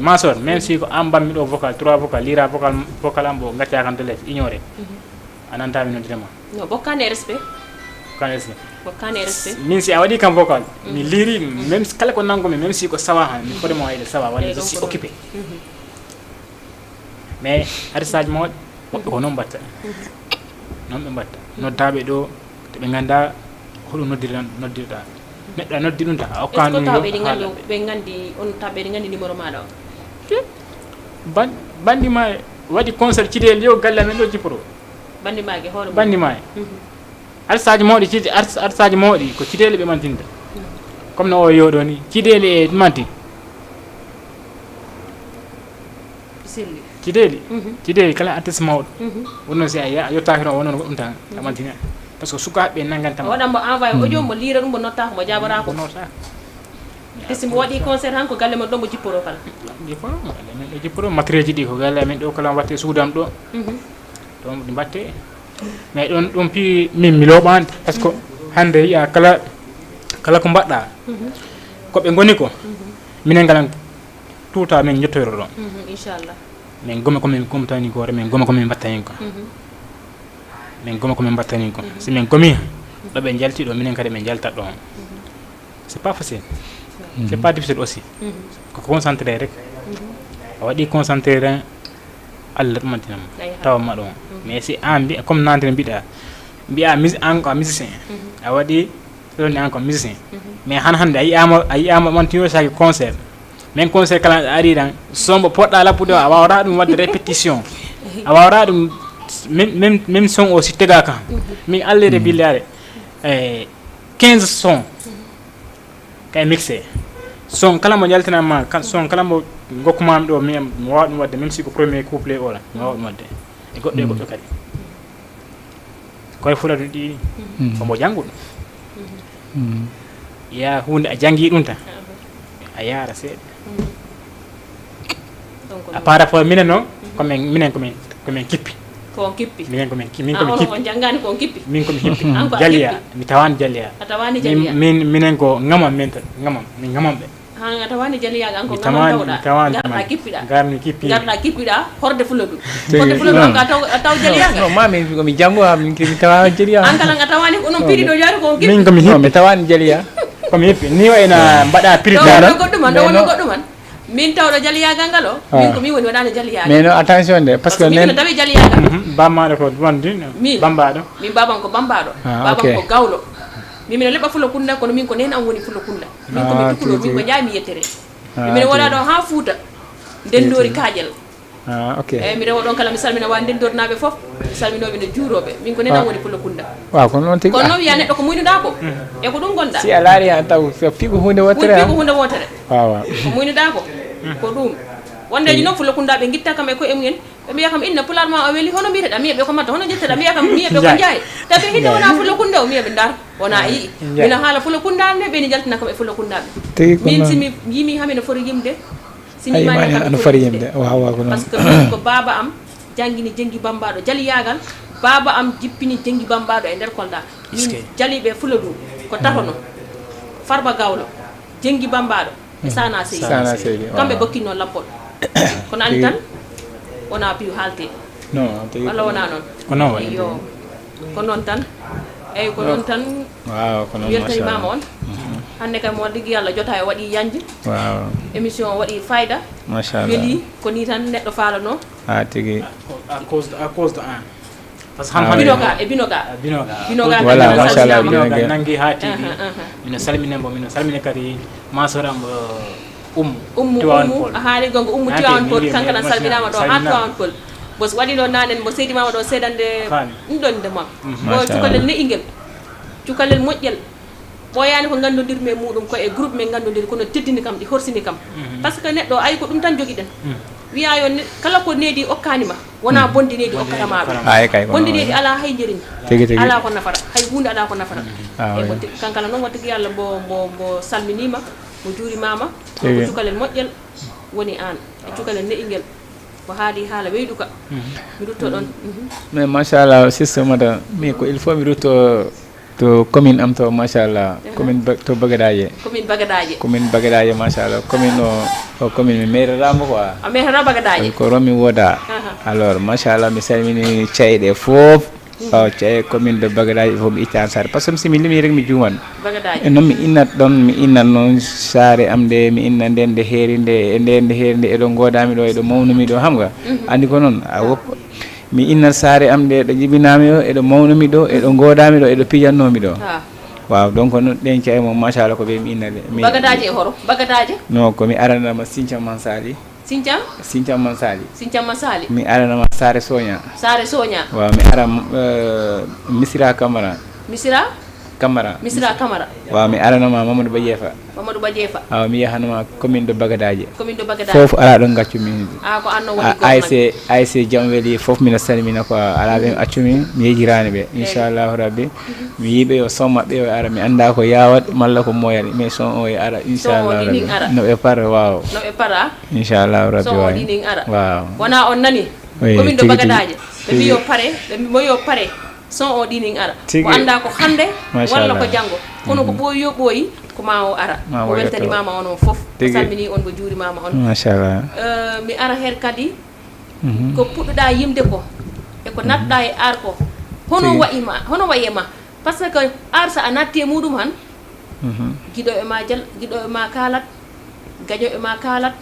ma sor même si ko am bammi ɗo vocal 3 vocal lira vocal am bo gacca kam de lef ignoré ananta mi noddirema no bokkane respect min si a waɗi kam vocal mi liri même kala ko nangomi même si ko sawa han mi fodemo wayde sawa walla je suis occupé mais artiste aji mawɗi woɓɓe ko noon mbatta noon ɓe mbatta noddaɓe ɗo to ɓe ganda hoɗum noddirɗa neɗɗo a noddi ɗum ta a hokkani ɓe gandi on taɓe ɗi gandi numéro maɗa o bandi ma waɗi concert cidel yo galle amen ɗo jipporo bandi mage hoore bandi ma arsaji mawɗi cide arsaji mawɗi ko cidele ɓe mantinta comme no o yoɗo ni cidele e manti cideli kala artiste mawɗo wonnoon si a yettaki no wonoon goɗɗum tan a mantina par ce que sukaɓe nangantama waɗanmo envoyé audio mo lira ɗum mo notta ko mo jaɓora ko si mo waɗi concert han ko galle men ɗo mo jipporo kala jipporo galle men ɗo jipporo matériel ji ɗi ko galle amen ɗo kala watte suudam ɗo ɗon ɗi mbatte mais ɗon pi min mi looɓani par ce que hande yiya kala ko mbaɗɗa koɓe goni ko minen ngalan tuta min jettoyro ɗon inchallah min goma komin gomtani gore min goma komin mbattani ko min goma komin mbattani ko si min gomi ɗo ɓe jalti ɗo minen kadi ɓe jaltat ɗon c'est pas facile c'est pas difficile aussi ko concentré rek a waɗi concentré ren Allah ɗumantinama tawama ɗon mais si an mbiya comme nantene mbiɗa mbiya an ko a musicien a waɗi ɗonni an ko musicien mais hande a yiyama mantino saki concert min concert kala a ari tan sombo poɗɗa lappude o a wawata ɗum wadde répétition a wawata ɗum même son o si tega kam min allede billare 15 son kay mixé son kala mo jaltinama son kala mo gokkumami ɗo mi wawa ɗum wadde même si ko premier couplet ola mi wawa ɗum wadde e goɗɗo e goɗɗo kadi koye fula ɗum ɗiɗi omo jangguɗo ya hunde a jangui ɗum tan a yaara seeɗa a par rapport minen noon minen komin kippi minen komin kippi min komi hippi jaliya mi tawani jaliya minen ko gamam min min gamam ɓe a tawani jaliya an ko garɗa kippiɗa horde fulo ɗum horde fulo ɗum a taw jaliya non mami komi janggo mi tawa jaliya an kala a tawani onon piɗi ɗo jaari ko min komi hippi mi tawani jaliya komi hippi ni wayna mbaɗa prix ɗo goɗɗuman min tawɗo jaliyagal ngal o min ko min woni waɗano jaliyagal mais non attention de par ce que min tawi jaliyagal bammaɗo ko wonde min bambaɗo min babam ko bambaɗo babam ko gawlo min mino leɓa fulo kunda kono min ko nen am woni fulo kunda min komi tukulo min ko jaami yettere mino waɗa ɗo ha Fouta ndendori kaƴel eyyi mi rewa ɗon kala mi salmina wa ndendornaɓe foof salminoɓe no juuroɓe min ko nen am woni fulo kunda waaw kono noon tigi kono noon wiya neɗɗo ko muynuɗa ko e ko ɗum gonɗa si a laari han taw fiigo hunde wottere fiigo hunde wotere wawa ko muynuɗa ko ɗum wondeji noon fulo kundaɓe guitta kam e koye mumen ɓe mbiya kam inna pular ma o weeli hono mbiyeteɗa miyeɓe ko matta hono jetteɗa mbiya kam miyeɓe ko jaay tawi hide wona fulo kunda o miyeɓe dar wona yii mino haala fulo kundal nde ɓeni jaltina kam e fulo kundaɓe min simi yimi hamino foti yimde ano fori yimde wawa ko noon par ce que min ko baba am jangguini janggi bambaɗo jaliyagal baba am jippini jengi bambaɗo e nder kolda min jaliɓe fula ɗum ko tatono farba gawlo jengi bambaɗo e sana seydi kamɓe gokkino lappol kono andi tan wona piw haalte walla wona noon yo ko noon tan eyyi ko noon tan weltanimama on hande kam mo liggi Allah jota e waɗi yanji émission o waɗi fayda weeli ko ni tan neɗɗo falano tigi à cause de un parce que binoga voilà machallah binoga nangi ha tv mino salminemo mino salmine kadi masoram ummu haali gonga ummu tiwan pol kankana salminama ɗo ha tiwan pol bos waɗi ɗo nanen mo seydi mama ɗo seedande ɗum ɗon nde mam o cukalel ne'ingel cukalel moƴƴel ɓoyani ko gandodirmi e muɗum ko e groupe men gandodir kono teddini kam ɗi horsini kam par ce que neɗɗo ayi ko ɗum tan joguiɗen wiya yo kala ko needi okkanima wona bondi needi okkatama ɗum bondi needi ala hay jeriñ ala ko nafara hay hunde ala ko nafara e kankala noon wattigi Allah mbo salminima mo juurimama ko cukalel moƴƴel woni an e cukalel ne'ingel ko haali haala weydu ka mi rutto ɗon mais machallah systéme mata mi ko il faut mi rutto to commune am to machallah commune to bagadaje commune bagadaje machallah commune o commune mi meyrerama quoi a meyrera bagadaje ko romi woda alors machallah mi salmini ceyɗe foof cey commune de bagadaje fof mi itta sare par ce que simi limi rek mi juuman bagadaje noon mi innat ɗon mi innat noon sare am nde mi inna nden nde heeri nde nde heeri nde eɗo godami ɗo eɗo mawnumi ɗo xam nga andi ko noon a woppa mi innat saare am nde ɗo jibinami ɗo eɗo mawnumi ɗo eɗo godami ɗo eɗo pijannomi ɗo waaw donc noon ɗen cey mo machallah ko ɓe mi innade bagadaje e horo bagadaje non komi aranama Sinthiam Mansali Sinthiam Mansali mi aranama Sare Soña waaw mi ara Misira Camara waaw mi aranama Mamadou Badjefa waaw mi yahanama commune de bagadaje fof ala ɗon gaccumi ko anno woni ASC Jamweli fof mina salmina ko ala ɓe accumi mi yejirani ɓe inchallahu rabbi mi yiiɓe yo son maɓɓe o ara mi anda ko yawat malla ko moyal mais son o e ara inchallahu rabbi no ɓe para waaw inchallahu rabbi waaw wona on nani commune de bagadaje ɓe mbi yo pare ɓe moyo pare son o ɗinin ara ko anda ko hande walla ko janggo kono ko ɓooyi yo ɓooyi ko ma o ara o weltanimama on o foof salmini on mo juurimama on machallah mi ara her kadi ko puɗɗoɗa yimde ko eko natɗa e ar ko hono wayima par ce que ar sa a natti e muɗum han guiɗo e ma kalat gaño e ma kalat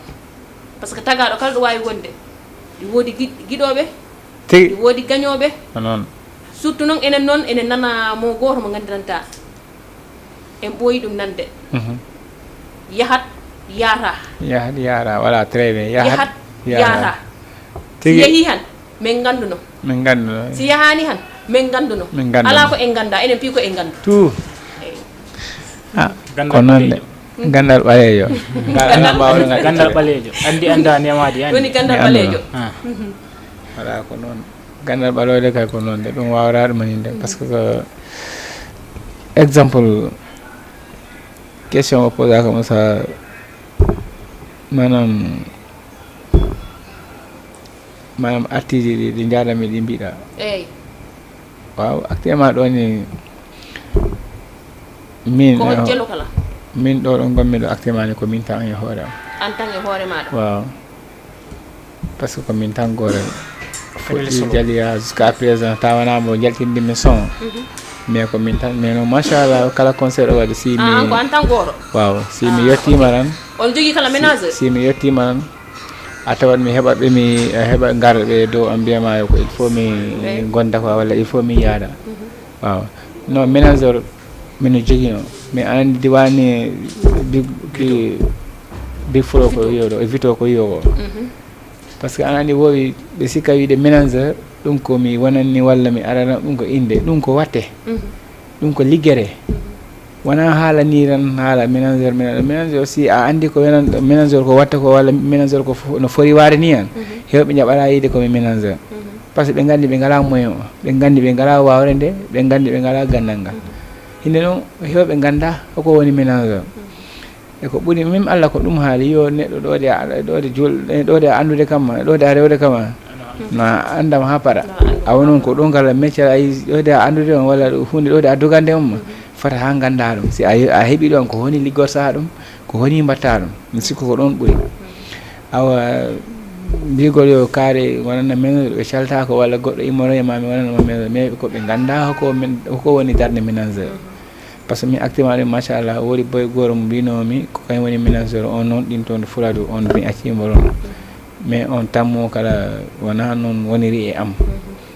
par ce que tagaɗo kala ɗo wawi wonde ɗi woodi guiɗoɓe ɗi woodi gañoɓe noon surtout noon enen noon enen nana mo goto mo gandiranta en ɓooyi ɗum nande yahat yara voilà très bien yahat yara si yeehi han min ganduno si yahani han min ganduno ala ko en ganda enen pi ko en gandu tout ko noon de gandal ɓalejo gandal ɓalejo anda nemaji woni gandal ɓalejo voilà ko noon gandal ɓalode kay ko noon de ɗum wawra ɗum maninde par ce que exemple question o posaka mo sa manam artiste ɗi jadami ɗi mbiɗa eyyi waaw actuellement ɗo ni min ko jelo kala min ɗo ɗo gommi ɗo actuellement ni ko min tan e hoore am en tant e hoore maɗa waaw par ce que ko min tan gorel fuɗɗi jaliya jusqu'à présent tawanamo jaltindimi son mais ko min tan mais non machallah kala concert o waɗi si mi ko en tant goto waaw si mi yettima tan on jogui kala ménageur si mi yettima tan a tawat mi heɓat ɓe mi heɓa garɗa ɓe dow am mbiyama ko il faut mi gonda ko walla il faut mi yaada waaw non ménageur mino joguino mais anandi diwani big flo ko wiyoɗo e vito ko wiyo ko par ce que anandi wowi ɓe sikka wiide ménageur ɗum ko mi wonanni walla mi arana ɗum ko inde ɗum ko watte ɗum ko liggere wona haala ni tan haala ménageur aussi a andi ko wenan ménageur ko watta ko walla ménageur ko no fori waade ni han hewɓe jaɓata yiide komi ménageur par ce que ɓe gandi ɓe ngala moyen o ɓe gandi ɓe ngala wawre nde ɓe gandi ɓe ngala gandal ngal hinde noon hewɓe ganda hoko woni ménageur e ko ɓuri même Allah ko ɗum haali yo neɗɗo ɗode andude kamma ɗode a rewde kamma no andam ha para awonon ko ɗon kala métier ay ɗode a andude on walla hunde ɗode a dogande on fata ha ganda ɗum si a heeɓi ɗon ko woni liggorta ɗum ko woni mbatta ɗum mi sikku ko ɗon ɓuuri awa mbigol yo kaare wonana men ɓe caltako walla goɗɗo immoro e mami wonanama men mais koɓe ganda hoko woni darde ménageur par ce que mi actuellement ɗum machallah woodi boy goto mo mbinomi ko kañum woni ménageur on noon ɗin toon fuladu on mi accimo ɗon mais on tammo kala wona noon woniri e am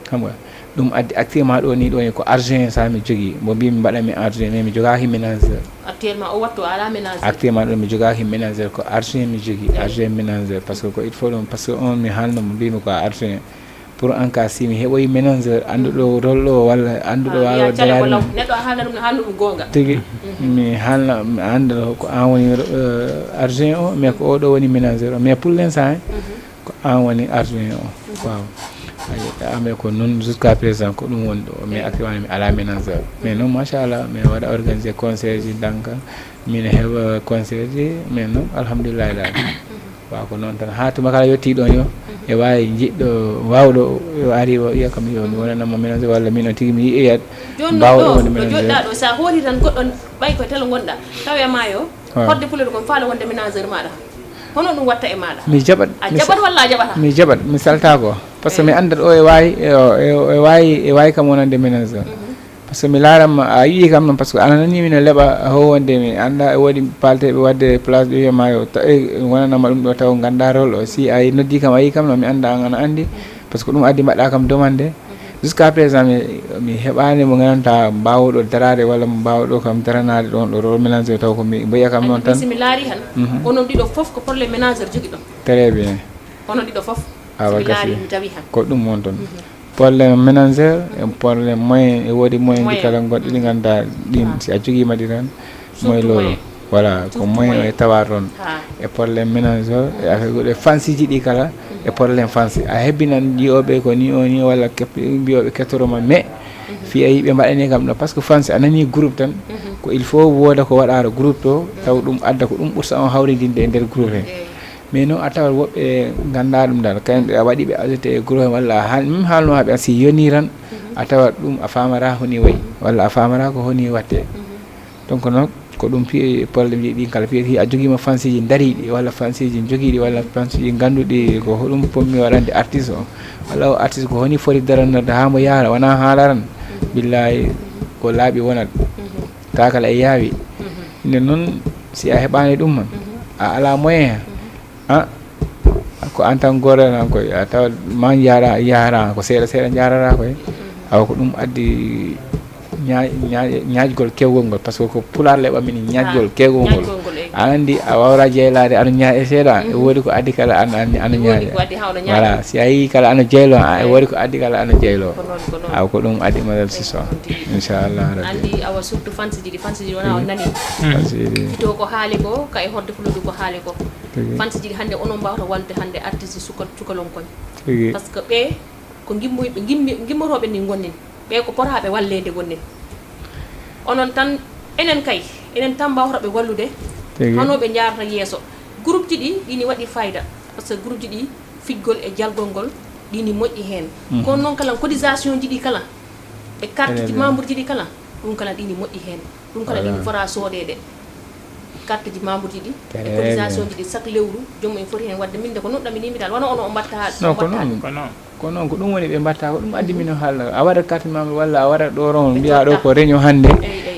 xam nga ɗum addi actuellement ɗo ni ɗo ko argent sa mi jogui mo mbimi mbaɗami argent mais mi jogaki ménageur actuellement o wattu ala ménageur actuellement ɗo mi jogaki ménageur ko argent mi jogui argent ménageur par ce que ko il faut ɗum par ce que on mi haalno mo mbimi ko argent pour en cas si mi heɓoyi ménageur anduɗo rôle ɗo walla anduɗo wawa darade neɗɗo a haalna ɗum ne haalno ɗum gonga tigui mi haalna mi anda ko an woni argent o mais ko oɗo woni ménageur o mais pour l'instant ko an woni argent o waaw ame ko noon jusqu'à présent ko ɗum woni ɗo mais actuellement mi ala ménageur mais noon machallah mi waɗa organisé concert ji donc mine heeɓa concert ji mais noon alhamdulillah dal waaw ko noon tan ha tuma kala yetti ɗon yo e wawi jiɗɗo wawɗo yo ari o wiya kam yo mi wonanama ménageur walla min o tigui mi yiyat bawɗo wonde ménageur joɗɗa ɗo sa hoori tan goɗɗon ɓay koye telo gonɗa tawe ma yo hodde pulede kon faala wonde ménageur maɗa hono ɗum watta e maɗa mi jaɓat a jaɓat walla a jaɓata mi jaɓat mi salta ko par ce que mi andat o e wawi kam wonande ménageur par ce que mi laaranma a yii kam noon par ce que ana nani mino leeɓa howonde mi anda e woodi palteɓe wadde place ɓe wiyama yo wonanama ɗum ɗo taw ganda rôle o si a noddi kam a yii kam noon mi anda an ana andi par ce que ɗum addi mbaɗa kam demande jusqu'à présent mi heɓani mo ganduta mbawɗo darade walla mo mbawɗo kam daranade ɗon ɗo rôle ménageur taw ko mi mbiya kam noon tan mi laari han onon ɗiɗo foof ko probléme ménageur jogui ɗon très bien onon ɗiɗo foof awa laari mi jawi han ko ɗum won toon probléme ménageur e probléme moyen e woodi moyen ɗi kala goɗɗi ɗi ganduɗa ɗin si a joguima ɗi tan moye lolo voilà ko moyen o e tawa toon e probléme ménageur e affaire goɗɗo fansiji ɗi kala e probléme fansi a hebbinan jiyoɓe ko ni o ni walla mbiyoɓe kettoroma mais fi a yiɓe mbaɗani kam ɗo par ce que fansi a nani groupe tan ko il faut wooda ko waɗaro groupe to taw ɗum adda ko ɗum ɓurta on hawridinde e nder groupe he mais noon a tawat woɓɓe ganda ɗum dal kañum a waɗiɓe ajouté e groupe he walla même haalno haɓe si yoni tan a tawat ɗum a famata honi wayi walla a famata ko honi watte donc noon ko ɗum piye probléme ji ɗin kala piye a joguima fansiji daariɗi walla fansiji joguiɗi walla fansiji ganduɗi ko hoɗum pommi waɗande artiste o walla o artiste ko honi foti daranorde ha mo yaara wona haalaran billahi ko laaɓi wonat ta kala e yaawi nde noon si a heɓani ɗum man a ala moyen ko en tant gorel han koye a tawa ma yara ko seeɗa seeɗa jarata koye awa ko ɗum addi ñaajgol kewgol ngol par ce que ko pular leɓamini ñaajgol kewgol ngol a andi a wawra jeylade ano ñaa e seeɗa e woodi ko addi kala ano ñaaƴa voilà si a yii kala ano jeylo e woodi ko addi kala ano jeylo aw ko ɗum addi model siso inchallah rabbi andi awa surtout fansiji ɗi wona o nani to ko haali ko kay hodde fuludu ko haali ko fansiji ɗi hannde onon mbawta wallude hannde artiste cukalon koñ par ce que ɓe ko gimmotoɓe ni gonnin ɓe ko potaɓe wallede gonnin onon tan enen tan mbawtoɓe wallude hanoɓe jarata yeeso groupe ji ɗi ɗini waɗi fayida par ce que groupe ji ɗi figgol e jalgol ngol ɗini moƴƴi hen kono noon kala cotisation ji ɗi kala e carte ji membre ji ɗi kala ɗum kala ɗini moƴƴi hen ɗum kala ɗini fota soodede carte ji membre ji ɗi e cotisation ji ɗi chaque lewru joomum en foti hen wadde minde ko noɗɗami nimi dal wona ono o mbatta ko noon ko ɗum woni ɓe mbatta ko ɗum addi min haala a waɗat carte membre walla a waɗat ɗo ron mbiya ɗo ko réunion hannde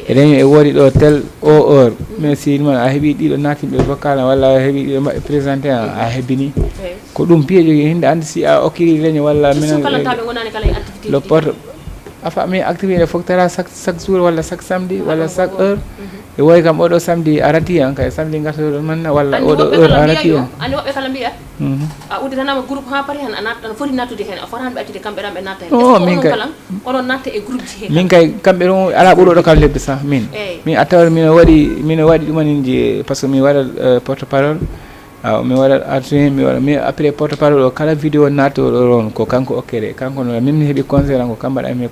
réunion e woodi ɗo tel o heure mais si man a heeɓi ɗiɗo natinɓe vocal walla a heeɓi ɗiɗo mbaɓe présenté a hebbini ko ɗum piye jogui hinde andi si a okkiri réunion walla le porte afa mi activité fof tara chaque jour walla chaque samedi walla chaque heure e woy kam oɗo samedi a rati han kay samedi gartoɗo manna walla oɗo heure a rati han andi woɓɓe kala mbiya a udditanama groupe ha paari han ana foti nattude hen a fotanɓe accude kamɓe ɗan ɓe natta hen min kay oɗon natta e groupe ji he min kay kamɓe ɗon ala ɓuuɗoɗo kam lebde sa min a tawat mino waɗi ɗumaninji par ce que mi waɗat porte parole mi waɗat adjoint mi waɗa mi après porte parole o kala vidéo nattoɗo ɗon ko kanko okkere kanko no min mi heeɓi conseil ko kam mbaɗami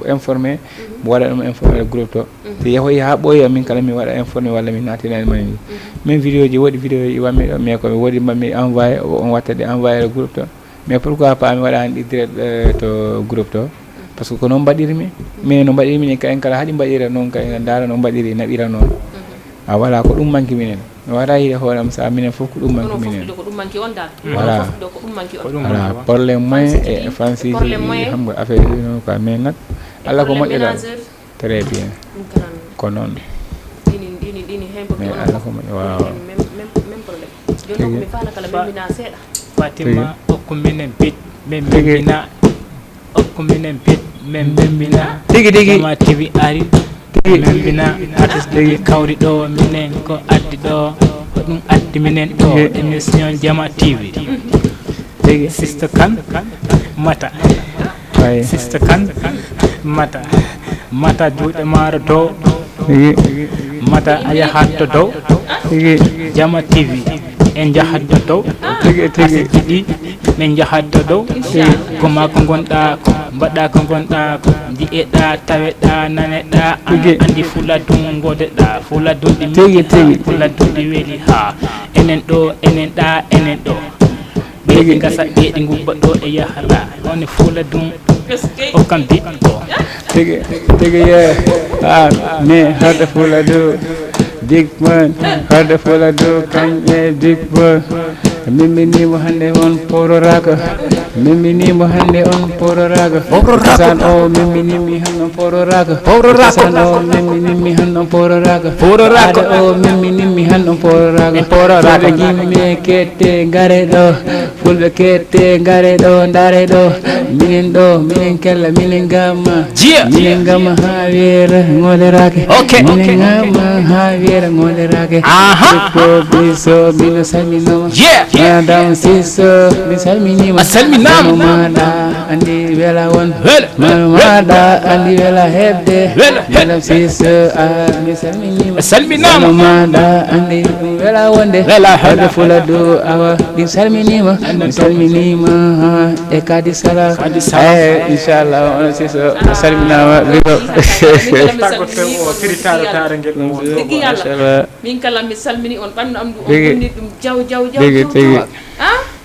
informé mi waɗa ɗum informé groupe to so yeehoyi ha ɓooya min kala mi waɗa informé walla mi natina maniji min vidéo ji woɗi vidéo ji wammi ɗo mais komi woodi mami envoyé on watta ɗe envoyé groupe to mais pourquoi pas mi waɗani ɗi direct to groupe to par ce que ko noon mbaɗirmi minen no mbaɗiri minen kayen kala haɗi mbaɗira noon kayen ndaara no mbaɗiri naɓira noon voilà ko ɗum manki minen mi waɗa yiide hooram sa minen fof ko ɗum manki minen voilà voilà probléme moyen et francise xam nga affaire yi noonu quoi mais nag allah ko moƴƴo dal très bien ko noon mais allah ko moƴƴo waaw fatima okku minen bit men membina okku minen bit men membina tigi Diama TV ari membina artiste kawri ɗo minen ko addi ɗo ko ɗum addi minen ɗo émission Diama TV sister kan mata sister kan mata juuɗe maaro dow mata a yahatto dow Diama TV en jahatto dow asiji ɗi min jahatto dow ko ma ko gonɗa ko mbaɗɗa ko gonɗa ko jiyeɗa taweɗa naneɗa andi fula dum godeɗa fula dumɗi mi fula dumɗi weeli ha enen ɗo enen ɗa enen ɗo ɓeyɗi gasa ɓeyɗi gubba ɗo e yahara on fula dum o kam diɗɗo tigi ye mais harde fula do Digman harde fula do kañƴe digman mimminimo hande on pororaka mimminimo hande on pororaka san o mimminimi hanno pororaka san o mimminimi hanno pororaka o mimminimi hanno pororaka gimme kette ngare ɗo fulɓe kette ngare ɗo ndare ɗo minen kella minen gamma ha weera ngolerake minen gamma ha weera ngolerake ko biso mino salminoma madame siso mi salminima maɗa andi wela won maɗa andi wela hebde madame siso mi salminima maɗa andi ɗum wela wonde hade fula do awa ɗi salminima mi salminima e kadi sala inchallah ono siso salminama ligo min kala mi salmini on ɓandu am ɗum on wonni ɗum jaw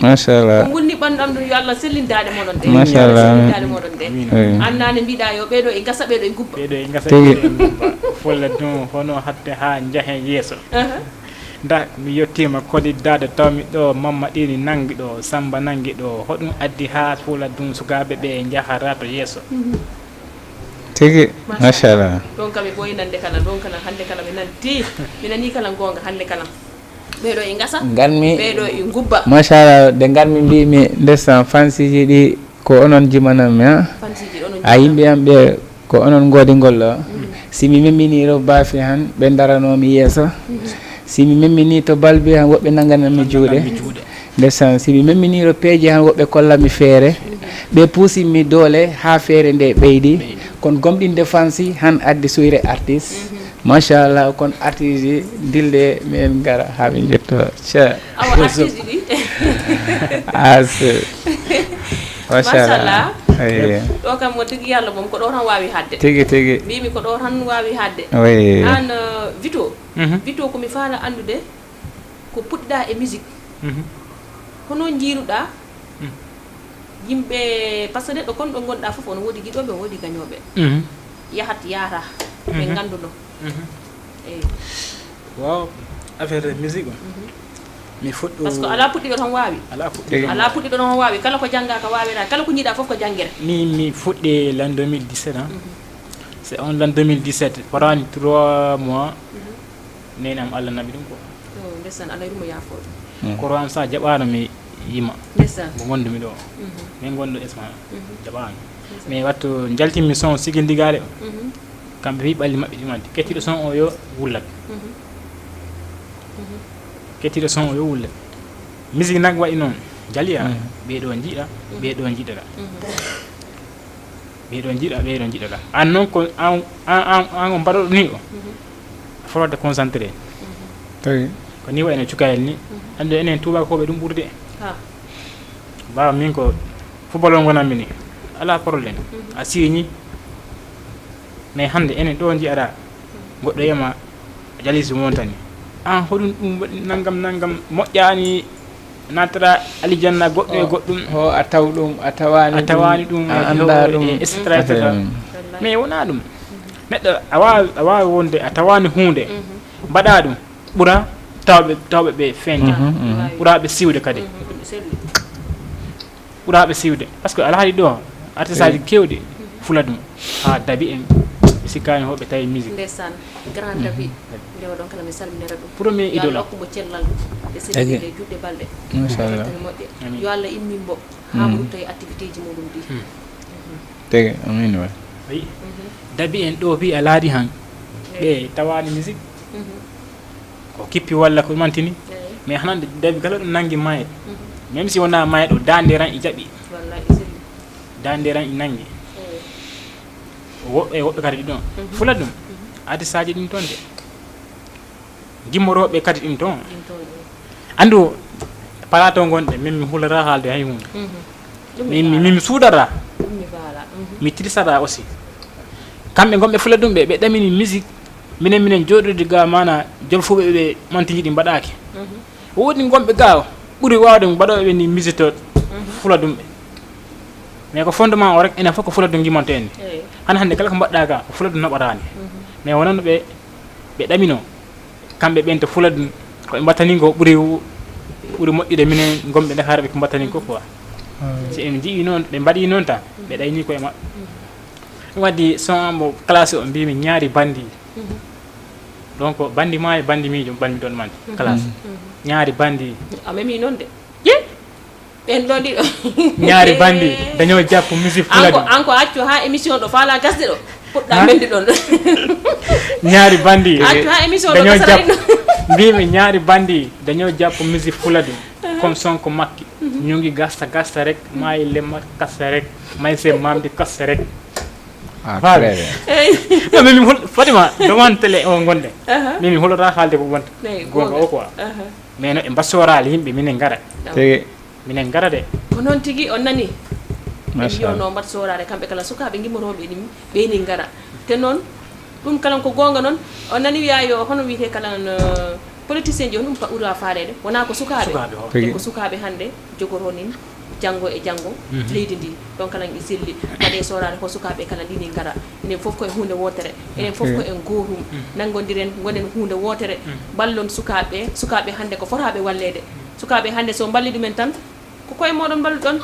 machallah on wonni ɓandu am ɗum yo Allah sellindade moɗon de machallah moɗon de annane mbiɗa yo ɓeeɗo e gasa ɓeeɗo e gubba folla ɗum hono hatte ha jaahen yeeso nda mi yettima kodiddade tawmi ɗo mamma ɗini nangi ɗo samba nangi ɗo hoɗum addi ha fuula ɗum sukaɓe ɓe jahara to yeeso tigi machallah ɗon kam e ɓoynande kala ɗon kala hande kala mi nanti mi nani kala gonga hande kala ɓeeɗo e gasa ganmi ɓeeɗo e gubba machallah de ganmi mbimi ndesan fansiji ɗi ko onon jimanami a yimɓe am ɓe ko onon godi gollo simi memminiro baafi han ɓe daranomi yeeso simi memmini to balbi han woɓɓe nanganami juuɗe ndesan simi memminiro peeje han woɓɓe kollami feere ɓe puusinmi doole ha feere nde ɓeydi kono gomɗinde fansi han addi suyre artiste machallah kono artiste ji dilde min gara ha min jetto awa artiste ɗi machallah ɗo kam mo tigui yallah moom ko ɗo tan wawi hadde tigi mbimi ko ɗo tan wawi hadde an vito komi faala andude ko puɗɗiɗa e musique hono jiiruɗa yimɓe par ce que neɗɗo kon ɗo gonɗa foof on woodi guiɗoɓe on woodi gañoɓe yahat yaara ɓe ganduno eyi wow affaire musique o mi fuɗɗo par ce que ala puɗɗiɗo tan wawi ala puɗɗiɗo tan wawi kala ko jangga ko wawira kala ko jiiɗa foof ko janguere mi fuɗɗi l'an 2017 c'est on l'an 2017 parani 3 mois nenam Allah naɓi ɗum ko ndesan Allah rumo yafoɗo koro am sa jaɓano mi yima ndesan mo gondumi ɗo min gonɗo esma jaɓano mais wattu jaltinmi son sigindigaɗe kamɓe wi ɓalli maɓɓe ɗumanti kettiɗo son o yo wullat kettiɗo son o yo wullat musique nag waɗi noon jaliya ɓeeɗo jiiɗa ɓeeɗo jiiɗaɗa ɓeeɗo jiiɗaɗa an noon ko an o mbaɗoɗo ni o fotde concentré ko ni wayno cukayel ni ande enen tubakoɓe ɗum ɓurde bawa min ko football o gonanmi ni ala probléme a signi mais hande enen ɗo jiiɗaɗa goɗɗo yema a jalisi montani an hoɗum ɗum waɗi naggam moƴƴani natara alijanna goɗɗo e goɗɗum ho a taw ɗum a tawani ɗum a anda ɗum et cetera mais wona ɗum neɗɗo a wawi wonde a tawani hunde mbaɗa ɗum ɓuura tawɓe ɓe feñde ɓuuraɓe siwde kadi ɓuuraɓe siwde par ce que ala haali ɗo artiste aji kewɗi fula ɗum ha dabi en ɓe sikkani hoɓe tawi musique ndeysaan grand dabi ndewa ɗon kala mi salminira ɗum premier idole yo Allah hokkumo cellal e seɗɗe juɗɗe balɗe machallah moƴƴe yo Allah immimbo ha mo rutto e activité ji muɗum ɗi tege amin wa ayi dabi en ɗo bi a laaɗi han ɓe tawani musique ko kippi walla ko mantini mais hanande dabi kala ɗum nangi mayet même si wona mayet o dande ran e jaɓi wallahi selli dande ran e nangi woɓɓe kadi ɗiɗon fula ɗum artiste aji ɗin toon de gimmoroɓe kadi ɗin toon andu palato gonɗe min mi hulata haalde hay hunde mi suudata mi tirsata aussi kamɓe gonɓe fula ɗum ɓe ɗamini musique minen joɗirde ga mana jolfuɓe ɓe mantiji ɗi mbaɗaki woodi gonɓe ga ɓuuri wawde mbaɗoɓe ni musique to fula ɗum ɓe mais ko fondement o rek enen fof ko fula ɗum gimanto en hande kala ko mbaɗɗa ga ko fula ɗum naɓatani mais wonano ɓe ɗamino kamɓe ɓen to fula ɗum koɓe mbattani ko ɓuuri moƴƴude minen gonɓe Dakar ɓe ko mbattani ko quoi si en jii noon ɓe mbaɗi noon tan ɓe ɗayni koye maɓɓe ɗum waddi son mo classé o mbimi ñaari bandi donc bandi ma e bandi mijo bandi ɗon man classe ñaari bandi a memi noon de je ɓen ɗo ɗiɗo ñaari bandi dañoo jappo musique fula ɗum anko accu ha émission ɗo faala gasde ɗo puɗɗa mendi ɗon ɗo ñaari bandi accu ha émission ɗo dañoo jappo mbimi ñaari bandi dañoo jappo musique fula ɗum comme son ko makki ñu ngi gasta rek maayi lemma kasta rek may se mamdi kasta rek mimi fatima doman télé o gonde mimi holota haalde ko wonta gonga o quoi mais no e mbassorali yimɓe minen gara minen gara de ko noon tigui on nani yo mbat sorare kamɓe kala sukaɓe guimmoroɓe ɗi ɓeyni gara te noon ɗum kala ko gonga noon on nani wiya yo hono wiyete kala politicien ji on ɗum ka ɓuura faalede wona ko sukaɓe ko sukaɓe hande jogoro nin janggo e janggo leydi ndi donc kala ɗi selli waɗe sorare ko sukaɓe kala ndini gara enen foof koye hunde wotere enen foof ko en gotum nanggodiren gonen hunde wotere ballon sukaɓe hande ko fotaɓe wallede sukaɓe hande so balli ɗumen tan ko koye moɗon ballu ɗon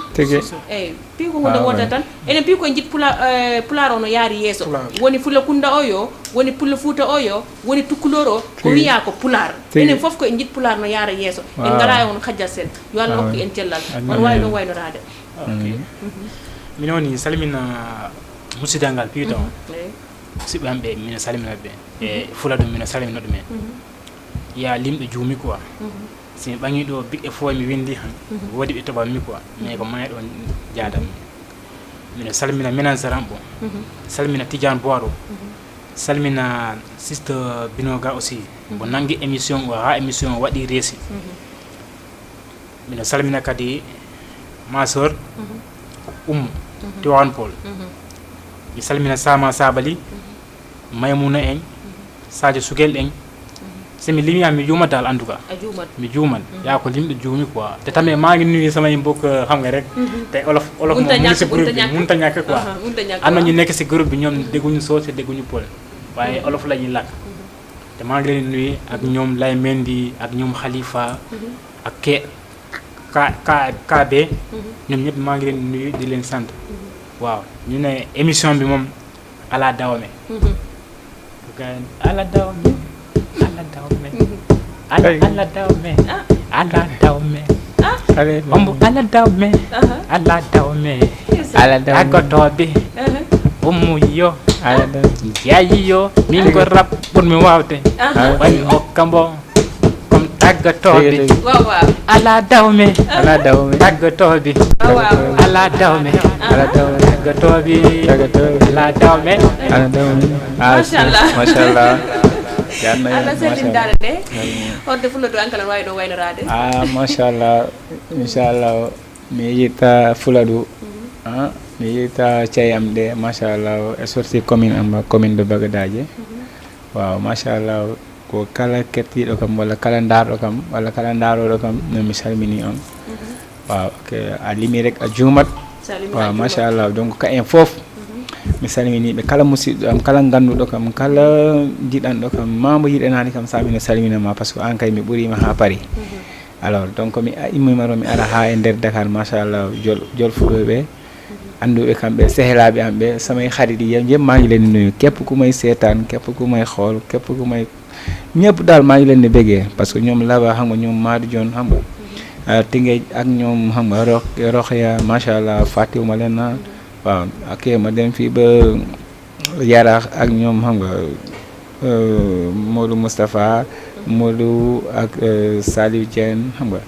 eyyi pi ko hunde wotere tan enen pi koye jiit pular o no yaari yesso woni fulla kunda o yo woni pulla fouta o yo woni tukkulor o ko wiya ko pular enen foof ko en jiit pular no yaara yesso en ngala e on hajjat sen yo Allah hokku en cellal on wawi ɗon waynorade min woni salmina musidal ngal piito o musidɓe hamɓe mino salmina ɓe e fula ɗum mino salmina ɗumen ya limɗo juumi quoi si mi ɓangi ɗo biɗɗe fo mi windi han woodi ɓe toɓanmi quoi mais ko maya ɗo jadam mino salmina ménagère am ɓo salmina Tidiane Boiro salmina sister Binoga aussi mo nangi émission o ha émission o waɗi reesi mino salmina kadi ma sœur Tiwan Paul mi salmina Sama Sabali Maymouna en Sadio Sugel en simi limi mi juumat dal en tout cas mi juumat ya ko limɗo juumi quoi te tame maa ngi nuyu samay mbokk xam nga rek te olof moom mu ngi si groupe bi mënut a ñàkk quoi am na ñu nekk si groupe bi ñoom dégguñu soose dégguñu pël waaye olof la ñuy làkk te maa ngi leen nuyu ak ñoom Lay Mendy ak ñoom Khalifa ak KB ñoom ñëpp maa ngi leen nuyu di leen sant waaw ñu ne émission bi moom ala dawame ala dawame ala dawme ala dawme ala dawme ombo ala dawme ala dawme ala dawme agotoɓe ummuyo yayiyo min ko rap ɓurmi wawde wani hokkambo comme taggatoɓe ala dawme taggatoɓe ala dawme taggatoɓe ala dawme machallah Allah sellindare de horde fulla to ankala wawi ɗo waynorade machallah inchallah mi yitta fuladu mi yitta ceyam ɗe machallah e sorti commune amba commune de Bagadaje waaw machallah ko kala kettiɗo kam walla kala darɗo kam walla kala daroɗo kam nomi salmini on waaw a limi rek a juumat waaw machallah donc ka en fof mi salminiɓe kala musidɗo am kala ganduɗo kam kala jiɗanɗo kam mamo yiɗanani kam samino salminama par ce que an kay mi ɓuurima ha paari alors donc mi immimaro mi ara ha e nder Dakar machallah jol fuɗoɓe anduɓe kamɓe sehelaɓe am ɓe samay xarit yi yëpp maa ngi leen di nuyu képp ku may seetaan képp ku may xool képp ku may ñëpp daal maa ngi leen di bëggee parce que ñoom laba xam nga ñoom Madou Dione xam nga Tingéej ak ñoom xam nga Roxya macha allah fàttewuma leen na waaw ak ma dem fii ba Yaraax ak ñoom xam nga Modou Moustapha Modou ak Saliou Dieng xam nga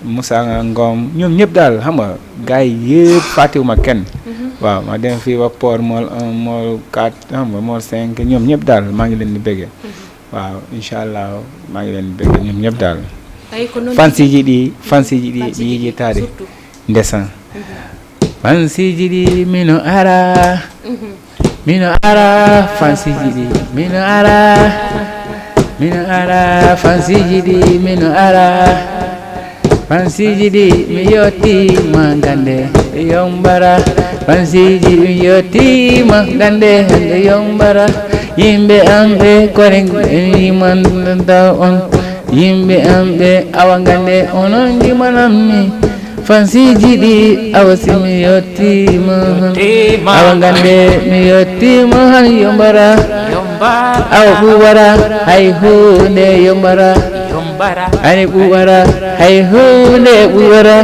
Moussa Ngom ñoom ñëpp daal xam nga gars yi yëpp fàttewuma kenn waaw ma dem fii ba port mool 1 mool 4 xam nga mool 5 ñoom ñëpp daal maa ngi leen di bëggee waaw incha allah maa ngi leen di bëggee ñoom ñëpp daal fansiji ɗi mi yijitade ndesan fansiji ɗi mino ara fansiji ɗi mino ara fansiji ɗi mino ara fansiji ɗi mi yottima gande yombara fansiji mi yottima gande hande yombara yimɓe am ɓe kore yimanda on yimɓe am ɓe awa gande onon jimanammi fansiji ɗi awa si mi yottima awa gande mi yottima han yombara awa ɓuɓara hay hunde yombara ani ɓuɓara hay hunde ɓuɓara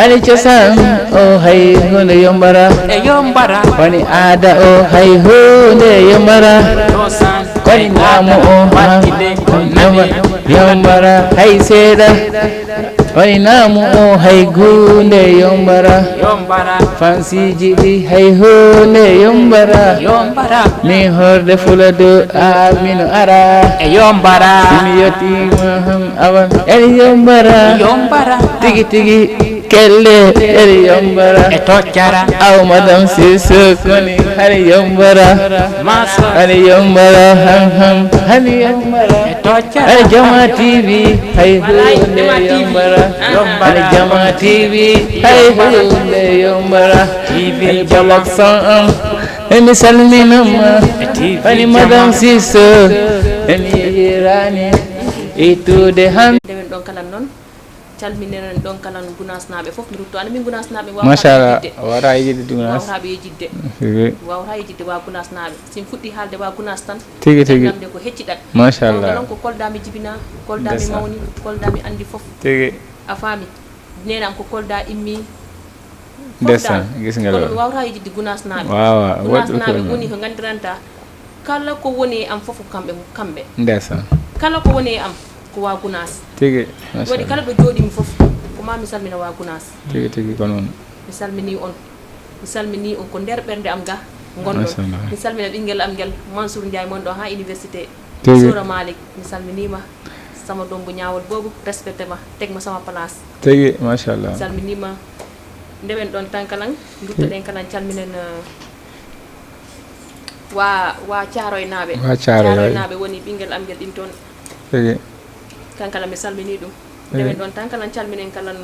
ani cosan o hay hunde yombara woni aada o hay hunde yombara koni namu o yombara hay seeɗa woni namu o hay gunde yombara fansiji ɗi hay hunde yombara mi horde fulado mino ara mi yettima awan eri yombara tigi tigi kelle eri yombara aw madame siso koni hari yombara hari yombara hani yombara hari Jama TV hay hunde yombara hari Jama TV hay hunde yombara hari balak san emi salminama hani madame siso emi yirani itude han dewen ɗon kala noon calminiren ɗon kala gunasnaɓe fof mi rutto anda min gunasnaɓe machallah wawata yejidde gunas wawtaɓe yejidde wawata yejidde wa gunasnaɓe sin fuɗɗi haalde wa gunas tan tigi tigi namde ko hecciɗat machallah noon ko koldami jibina koldami mawni koldami andi fof tigi a faami nenam ko kolda immi ndesa gis nga loolu wawata yejidde gunasnaɓe gunasnaɓe woni ko gandiranta kala ko woni am fof kamɓe ndesa kala ko woni am ko wa gunas tigi woni kala ɗo jooɗimi fof ko ma mi salmina wa gunas tigi tigi ko noon mi salmini on ko nder ɓernde am ga gonɗon mi salmina ɓinguel am guel Mansour Ndiaye mon ɗo ha université Sora Malik mi salminima sama ɗombo ñawol boobu respecté ma tegma sama place tigi machallah mi salminima ndewen ɗon tan kalan duttoɗen kalan calminen wa Thiaroye naɓe woni ɓinguel am guel ɗin toon tigi kankala mi salmini ɗum ndewen ɗon tan kalan calminen kalan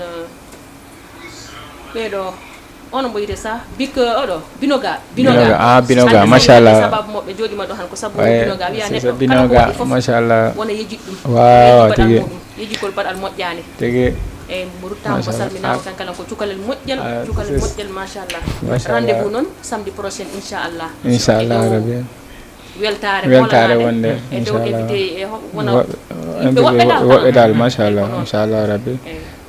ɓeɗo ono mbo yite sa bik oɗo binoga machallah sababu moɓe jooɗima ɗo han ko sabu binoga wiya neɗɗo binoga machallah wona yejit ɗum wawa tigi yejikol baɗal moƴƴani tigi e mo ruttama ko salminama kankala ko cukalel moƴƴel machallah rendez-vous noon samedi prochain inchallah rabbi weltare wonde inchallah wona woɓɓe dal machallah inchallah rabbi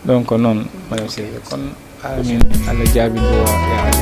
donc noon madame Sylvie kon amin Allah jaabi duwa yaade